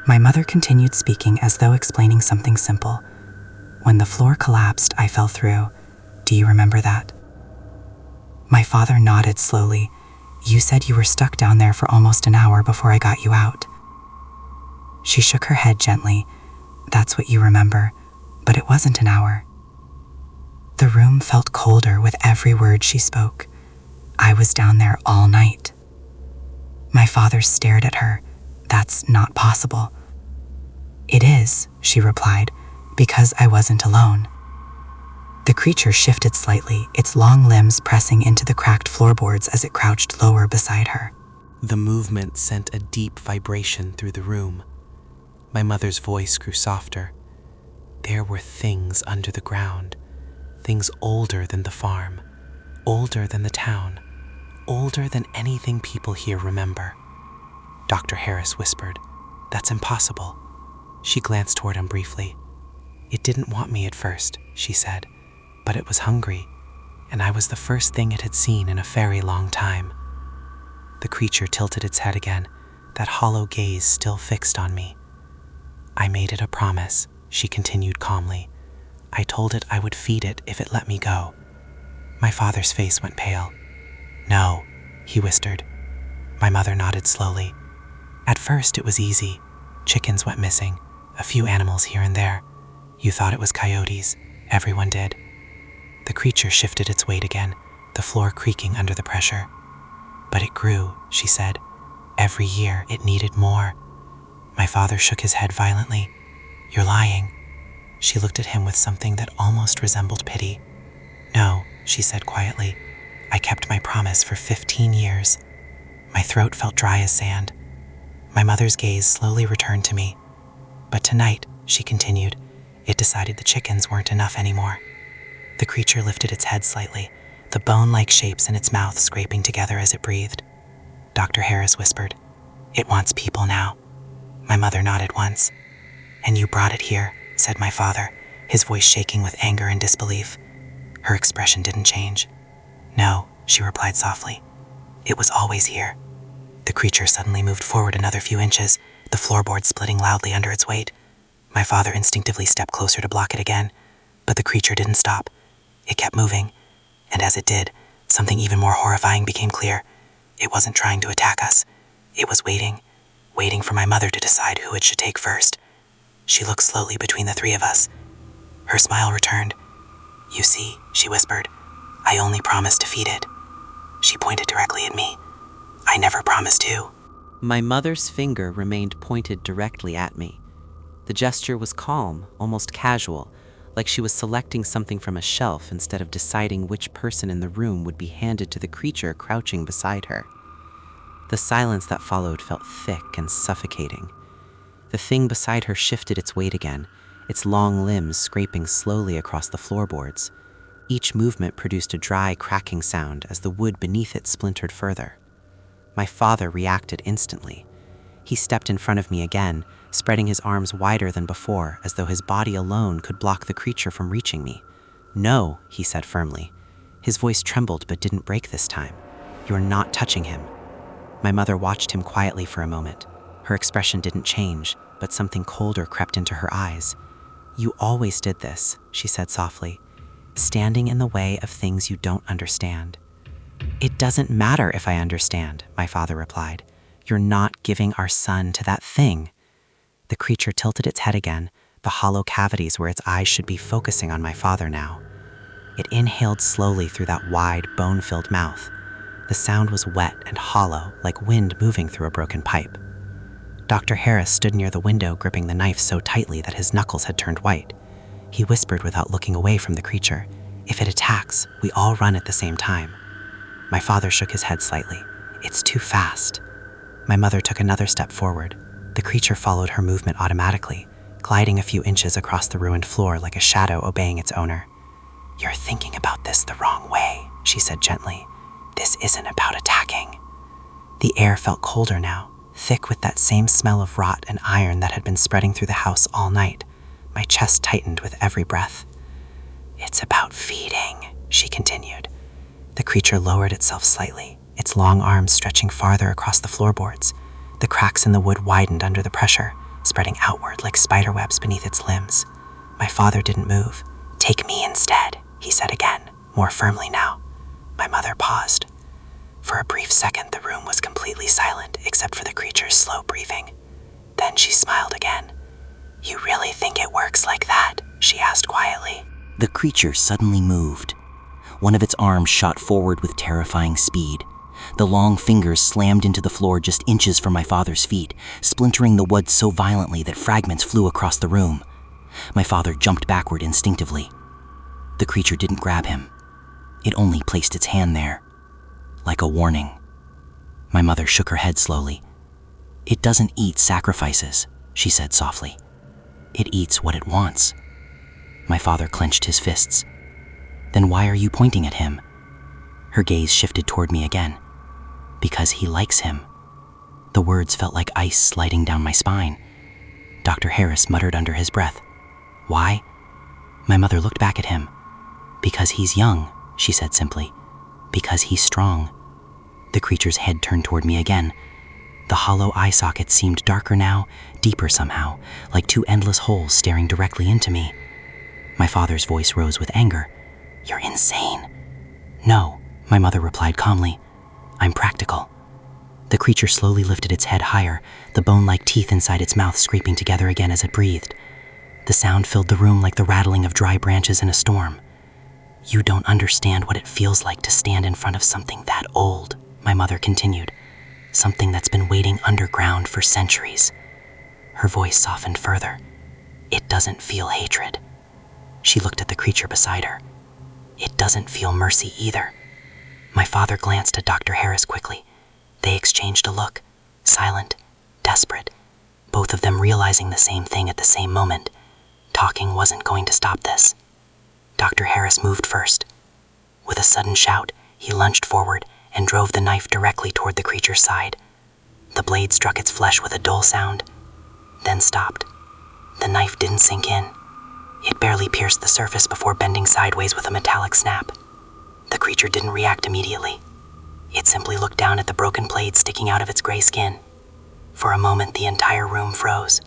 My mother continued speaking as though explaining something simple. "When the floor collapsed, I fell through. Do you remember that?" My father nodded slowly. "You said you were stuck down there for almost an hour before I got you out." She shook her head gently. "That's what you remember, but it wasn't an hour." The room felt colder with every word she spoke. "I was down there all night." My father stared at her. "That's not possible." "It is," she replied, "because I wasn't alone." The creature shifted slightly, its long limbs pressing into the cracked floorboards as it crouched lower beside her. The movement sent a deep vibration through the room. My mother's voice grew softer. There were things under the ground, things older than the farm, older than the town, older than anything people here remember. Dr. Harris whispered, "That's impossible." She glanced toward him briefly. "It didn't want me at first," she said, "but it was hungry, and I was the first thing it had seen in a very long time." The creature tilted its head again, that hollow gaze still fixed on me. "I made it a promise," she continued calmly. "I told it I would feed it if it let me go." My father's face went pale. "No," he whispered. My mother nodded slowly. "At first it was easy. Chickens went missing, a few animals here and there. You thought it was coyotes. Everyone did." The creature shifted its weight again, the floor creaking under the pressure. "But it grew," she said. "Every year it needed more." My father shook his head violently. "You're lying." She looked at him with something that almost resembled pity. No, she said quietly. I kept my promise for 15 years. My throat felt dry as sand. My mother's gaze slowly returned to me. But tonight, she continued, it decided the chickens weren't enough anymore. The creature lifted its head slightly, the bone-like shapes in its mouth scraping together as it breathed. Dr. Harris whispered, "It wants people now." My mother nodded once. "And you brought it here," said my father, his voice shaking with anger and disbelief. Her expression didn't change. "No," she replied softly. "It was always here." The creature suddenly moved forward another few inches, the floorboard splitting loudly under its weight. My father instinctively stepped closer to block it again, but the creature didn't stop. It kept moving, and as it did, something even more horrifying became clear. It wasn't trying to attack us. It was waiting for my mother to decide who it should take first. She looked slowly between the three of us. Her smile returned. "You see," she whispered, "I only promised to feed it." She pointed directly at me. "I never promised to." My mother's finger remained pointed directly at me. The gesture was calm, almost casual, like she was selecting something from a shelf instead of deciding which person in the room would be handed to the creature crouching beside her. The silence that followed felt thick and suffocating. The thing beside her shifted its weight again, its long limbs scraping slowly across the floorboards. Each movement produced a dry, cracking sound as the wood beneath it splintered further. My father reacted instantly. He stepped in front of me again, spreading his arms wider than before, as though his body alone could block the creature from reaching me. "No," he said firmly. His voice trembled but didn't break this time. "You're not touching him." My mother watched him quietly for a moment. Her expression didn't change, but something colder crept into her eyes. "You always did this," she said softly, "standing in the way of things you don't understand." "It doesn't matter if I understand," my father replied. "You're not giving our son to that thing." The creature tilted its head again, the hollow cavities where its eyes should be focusing on my father now. It inhaled slowly through that wide, bone-filled mouth. The sound was wet and hollow, like wind moving through a broken pipe. Dr. Harris stood near the window, gripping the knife so tightly that his knuckles had turned white. He whispered without looking away from the creature, "If it attacks, we all run at the same time." My father shook his head slightly. "It's too fast." My mother took another step forward. The creature followed her movement automatically, gliding a few inches across the ruined floor like a shadow obeying its owner. "You're thinking about this the wrong way," she said gently. "This isn't about attacking." The air felt colder now, thick with that same smell of rot and iron that had been spreading through the house all night. My chest tightened with every breath. "It's about feeding," she continued. The creature lowered itself slightly, its long arms stretching farther across the floorboards. The cracks in the wood widened under the pressure, spreading outward like spiderwebs beneath its limbs. My father didn't move. "Take me instead," he said again, more firmly now. My mother paused. For a brief second, the room was completely silent except for the creature's slow breathing. Then she smiled again. "You really think it works like that?" she asked quietly. The creature suddenly moved. One of its arms shot forward with terrifying speed. The long fingers slammed into the floor just inches from my father's feet, splintering the wood so violently that fragments flew across the room. My father jumped backward instinctively. The creature didn't grab him. It only placed its hand there, like a warning. My mother shook her head slowly. "It doesn't eat sacrifices," she said softly. "It eats what it wants." My father clenched his fists. "Then why are you pointing at him?" Her gaze shifted toward me again. "Because he likes him." The words felt like ice sliding down my spine. Dr. Harris muttered under his breath. "Why?" My mother looked back at him. "Because he's young," she said simply. "Because he's strong." The creature's head turned toward me again. The hollow eye sockets seemed darker now, deeper somehow, like two endless holes staring directly into me. My father's voice rose with anger. "You're insane." "No," my mother replied calmly. "I'm practical." The creature slowly lifted its head higher, the bone-like teeth inside its mouth scraping together again as it breathed. The sound filled the room like the rattling of dry branches in a storm. "You don't understand what it feels like to stand in front of something that old," my mother continued. "Something that's been waiting underground for centuries." Her voice softened further. "It doesn't feel hatred." She looked at the creature beside her. It doesn't feel mercy either. My father glanced at Dr. Harris quickly. They exchanged a look, silent, desperate, both of them realizing the same thing at the same moment. Talking wasn't going to stop this. Dr. Harris moved first. With a sudden shout, he lunged forward and drove the knife directly toward the creature's side. The blade struck its flesh with a dull sound, then stopped. The knife didn't sink in. It barely pierced the surface before bending sideways with a metallic snap. The creature didn't react immediately. It simply looked down at the broken blade sticking out of its gray skin. For a moment, the entire room froze.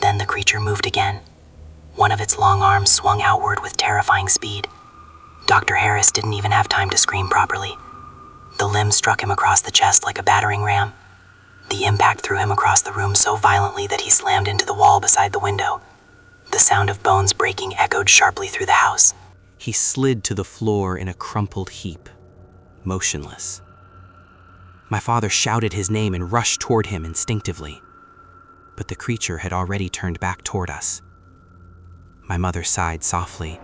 Then the creature moved again. One of its long arms swung outward with terrifying speed. Dr. Harris didn't even have time to scream properly. The limb struck him across the chest like a battering ram. The impact threw him across the room so violently that he slammed into the wall beside the window. The sound of bones breaking echoed sharply through the house. He slid to the floor in a crumpled heap, motionless. My father shouted his name and rushed toward him instinctively, but the creature had already turned back toward us. My mother sighed softly.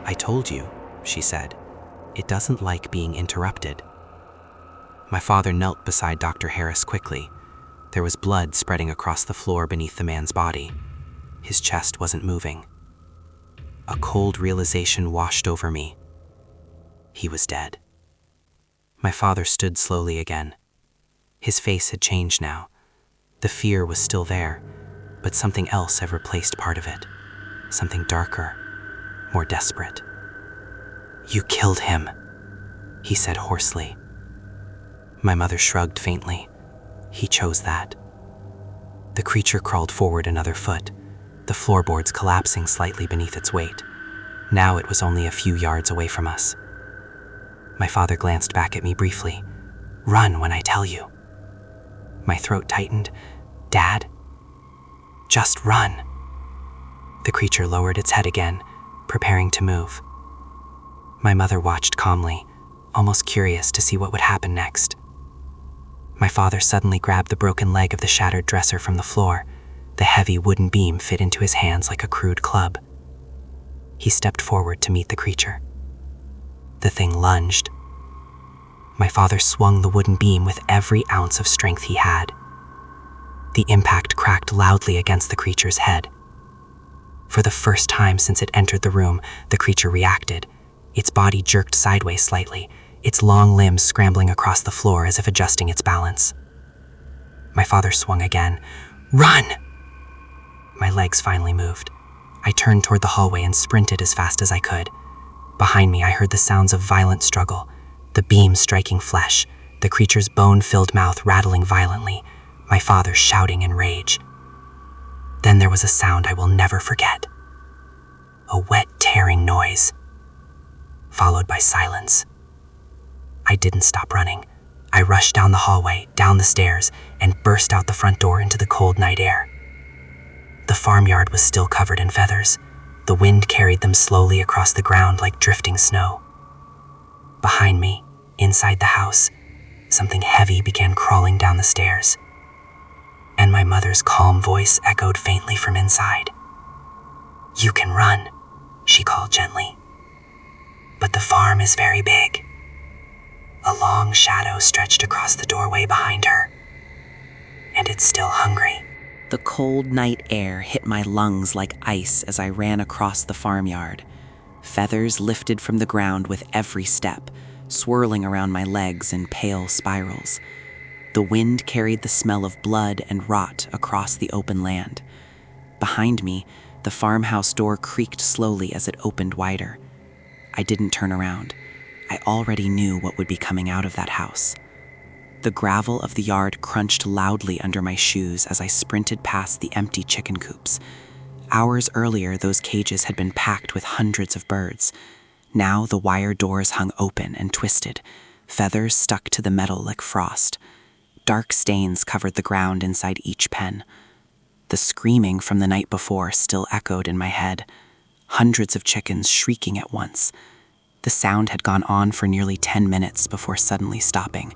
"I told you," she said. "It doesn't like being interrupted." My father knelt beside Dr. Harris quickly. There was blood spreading across the floor beneath the man's body. His chest wasn't moving. A cold realization washed over me. He was dead. My father stood slowly again. His face had changed now. The fear was still there, but something else had replaced part of it. Something darker, more desperate. "You killed him," he said hoarsely. My mother shrugged faintly. "He chose that." The creature crawled forward another foot, the floorboards collapsing slightly beneath its weight. Now it was only a few yards away from us. My father glanced back at me briefly. "Run when I tell you." My throat tightened. "Dad?" "Just run." The creature lowered its head again, preparing to move. My mother watched calmly, almost curious to see what would happen next. My father suddenly grabbed the broken leg of the shattered dresser from the floor. The heavy wooden beam fit into his hands like a crude club. He stepped forward to meet the creature. The thing lunged. My father swung the wooden beam with every ounce of strength he had. The impact cracked loudly against the creature's head. For the first time since it entered the room, the creature reacted. Its body jerked sideways slightly, its long limbs scrambling across the floor as if adjusting its balance. My father swung again. "Run!" My legs finally moved. I turned toward the hallway and sprinted as fast as I could. Behind me, I heard the sounds of violent struggle, the beam striking flesh, the creature's bone-filled mouth rattling violently, my father shouting in rage. Then there was a sound I will never forget. A wet, tearing noise, followed by silence. I didn't stop running. I rushed down the hallway, down the stairs, and burst out the front door into the cold night air. The farmyard was still covered in feathers. The wind carried them slowly across the ground like drifting snow. Behind me, inside the house, something heavy began crawling down the stairs, and my mother's calm voice echoed faintly from inside. "You can run," she called gently. "But the farm is very big." A long shadow stretched across the doorway behind her, and it's still hungry. The cold night air hit my lungs like ice as I ran across the farmyard. Feathers lifted from the ground with every step, swirling around my legs in pale spirals. The wind carried the smell of blood and rot across the open land. Behind me, the farmhouse door creaked slowly as it opened wider. I didn't turn around. I already knew what would be coming out of that house. The gravel of the yard crunched loudly under my shoes as I sprinted past the empty chicken coops. Hours earlier, those cages had been packed with hundreds of birds. Now the wire doors hung open and twisted, feathers stuck to the metal like frost. Dark stains covered the ground inside each pen. The screaming from the night before still echoed in my head, hundreds of chickens shrieking at once. The sound had gone on for nearly 10 minutes before suddenly stopping.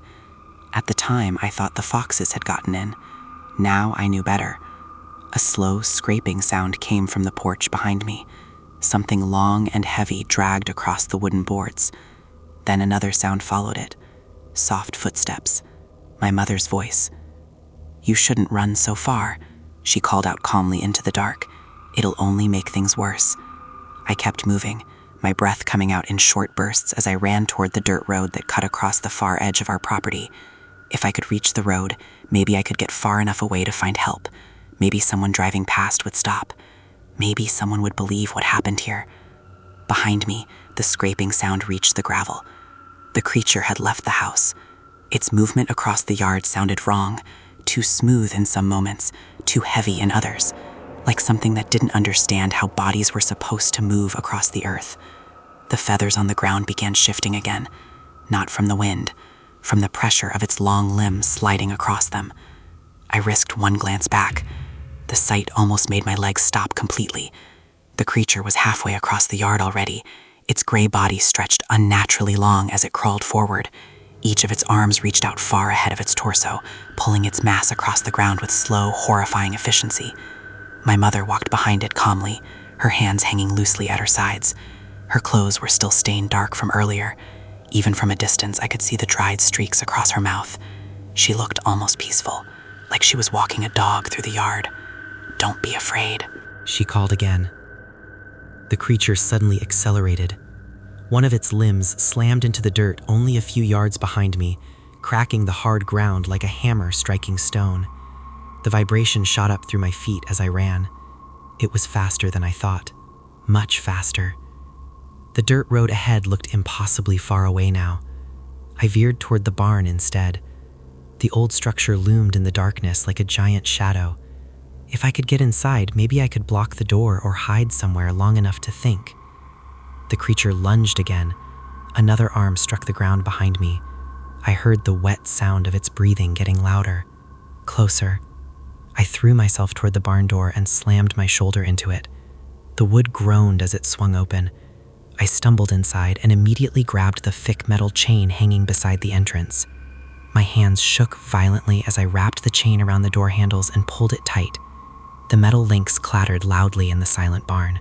At the time, I thought the foxes had gotten in. Now I knew better. A slow, scraping sound came from the porch behind me. Something long and heavy dragged across the wooden boards. Then another sound followed it. Soft footsteps. My mother's voice. "You shouldn't run so far," she called out calmly into the dark. "It'll only make things worse." I kept moving, my breath coming out in short bursts as I ran toward the dirt road that cut across the far edge of our property. If I could reach the road, maybe I could get far enough away to find help. Maybe someone driving past would stop. Maybe someone would believe what happened here. Behind me, the scraping sound reached the gravel. The creature had left the house. Its movement across the yard sounded wrong, too smooth in some moments, too heavy in others, like something that didn't understand how bodies were supposed to move across the earth. The feathers on the ground began shifting again, not from the wind, from the pressure of its long limbs sliding across them. I risked one glance back. The sight almost made my legs stop completely. The creature was halfway across the yard already, its gray body stretched unnaturally long as it crawled forward. Each of its arms reached out far ahead of its torso, pulling its mass across the ground with slow, horrifying efficiency. My mother walked behind it calmly, her hands hanging loosely at her sides. Her clothes were still stained dark from earlier. Even from a distance, I could see the dried streaks across her mouth. She looked almost peaceful, like she was walking a dog through the yard. "Don't be afraid," she called again. The creature suddenly accelerated. One of its limbs slammed into the dirt only a few yards behind me, cracking the hard ground like a hammer striking stone. The vibration shot up through my feet as I ran. It was faster than I thought, much faster. The dirt road ahead looked impossibly far away now. I veered toward the barn instead. The old structure loomed in the darkness like a giant shadow. If I could get inside, maybe I could block the door or hide somewhere long enough to think. The creature lunged again. Another arm struck the ground behind me. I heard the wet sound of its breathing getting louder. Closer. I threw myself toward the barn door and slammed my shoulder into it. The wood groaned as it swung open. I stumbled inside and immediately grabbed the thick metal chain hanging beside the entrance. My hands shook violently as I wrapped the chain around the door handles and pulled it tight. The metal links clattered loudly in the silent barn.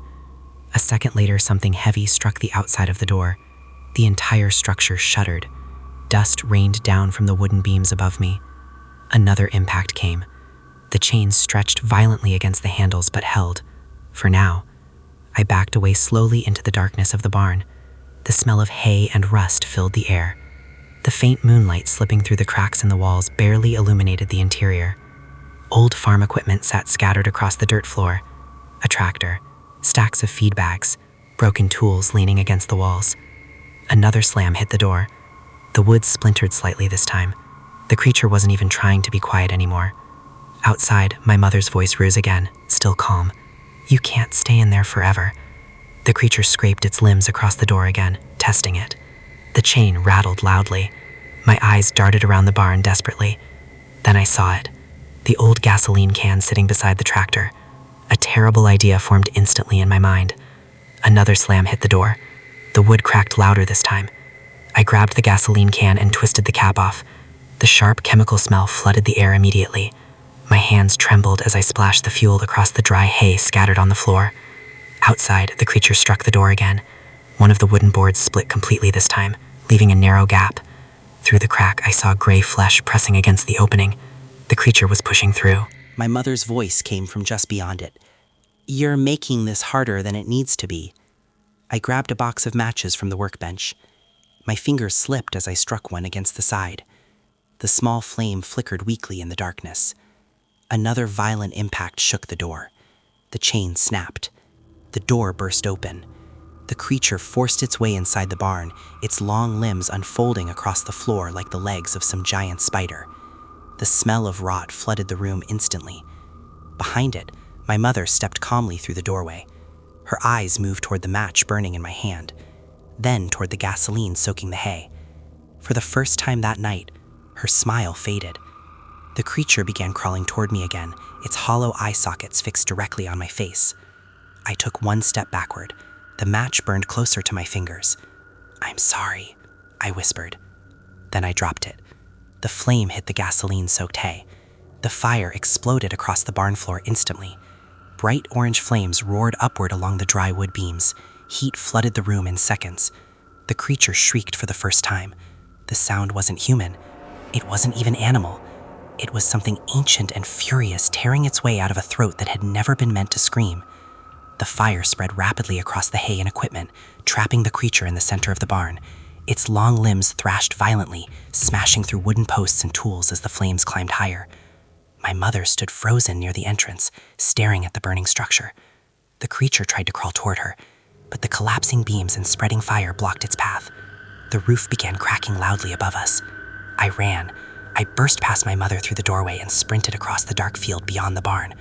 A second later, something heavy struck the outside of the door. The entire structure shuddered. Dust rained down from the wooden beams above me. Another impact came. The chain stretched violently against the handles but held. For now, I backed away slowly into the darkness of the barn. The smell of hay and rust filled the air. The faint moonlight slipping through the cracks in the walls barely illuminated the interior. Old farm equipment sat scattered across the dirt floor. A tractor, stacks of feed bags, broken tools leaning against the walls. Another slam hit the door. The wood splintered slightly this time. The creature wasn't even trying to be quiet anymore. Outside, my mother's voice rose again, still calm. "You can't stay in there forever." The creature scraped its limbs across the door again, testing it. The chain rattled loudly. My eyes darted around the barn desperately. Then I saw it. The old gasoline can sitting beside the tractor. A terrible idea formed instantly in my mind. Another slam hit the door. The wood cracked louder this time. I grabbed the gasoline can and twisted the cap off. The sharp chemical smell flooded the air immediately. My hands trembled as I splashed the fuel across the dry hay scattered on the floor. Outside, the creature struck the door again. One of the wooden boards split completely this time, leaving a narrow gap. Through the crack, I saw gray flesh pressing against the opening. The creature was pushing through. My mother's voice came from just beyond it. "You're making this harder than it needs to be." I grabbed a box of matches from the workbench. My fingers slipped as I struck one against the side. The small flame flickered weakly in the darkness. Another violent impact shook the door. The chain snapped. The door burst open. The creature forced its way inside the barn, its long limbs unfolding across the floor like the legs of some giant spider. The smell of rot flooded the room instantly. Behind it, my mother stepped calmly through the doorway. Her eyes moved toward the match burning in my hand, then toward the gasoline soaking the hay. For the first time that night, her smile faded. The creature began crawling toward me again, its hollow eye sockets fixed directly on my face. I took one step backward. The match burned closer to my fingers. "I'm sorry," I whispered. Then I dropped it. The flame hit the gasoline-soaked hay. The fire exploded across the barn floor instantly. Bright orange flames roared upward along the dry wood beams. Heat flooded the room in seconds. The creature shrieked for the first time. The sound wasn't human. It wasn't even animal. It was something ancient and furious tearing its way out of a throat that had never been meant to scream. The fire spread rapidly across the hay and equipment, trapping the creature in the center of the barn. Its long limbs thrashed violently, smashing through wooden posts and tools as the flames climbed higher. My mother stood frozen near the entrance, staring at the burning structure. The creature tried to crawl toward her, but the collapsing beams and spreading fire blocked its path. The roof began cracking loudly above us. I ran. I burst past my mother through the doorway and sprinted across the dark field beyond the barn.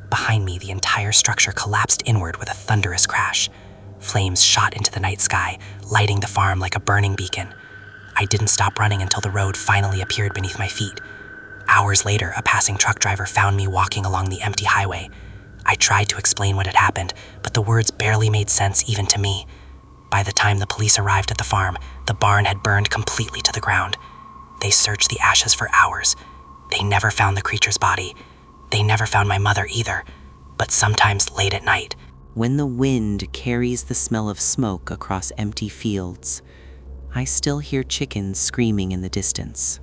Behind me, the entire structure collapsed inward with a thunderous crash. Flames shot into the night sky, lighting the farm like a burning beacon. I didn't stop running until the road finally appeared beneath my feet. Hours later, a passing truck driver found me walking along the empty highway. I tried to explain what had happened, but the words barely made sense even to me. By the time the police arrived at the farm, the barn had burned completely to the ground. They searched the ashes for hours. They never found the creature's body. They never found my mother either, but sometimes late at night, When the wind carries the smell of smoke across empty fields, I still hear chickens screaming in the distance.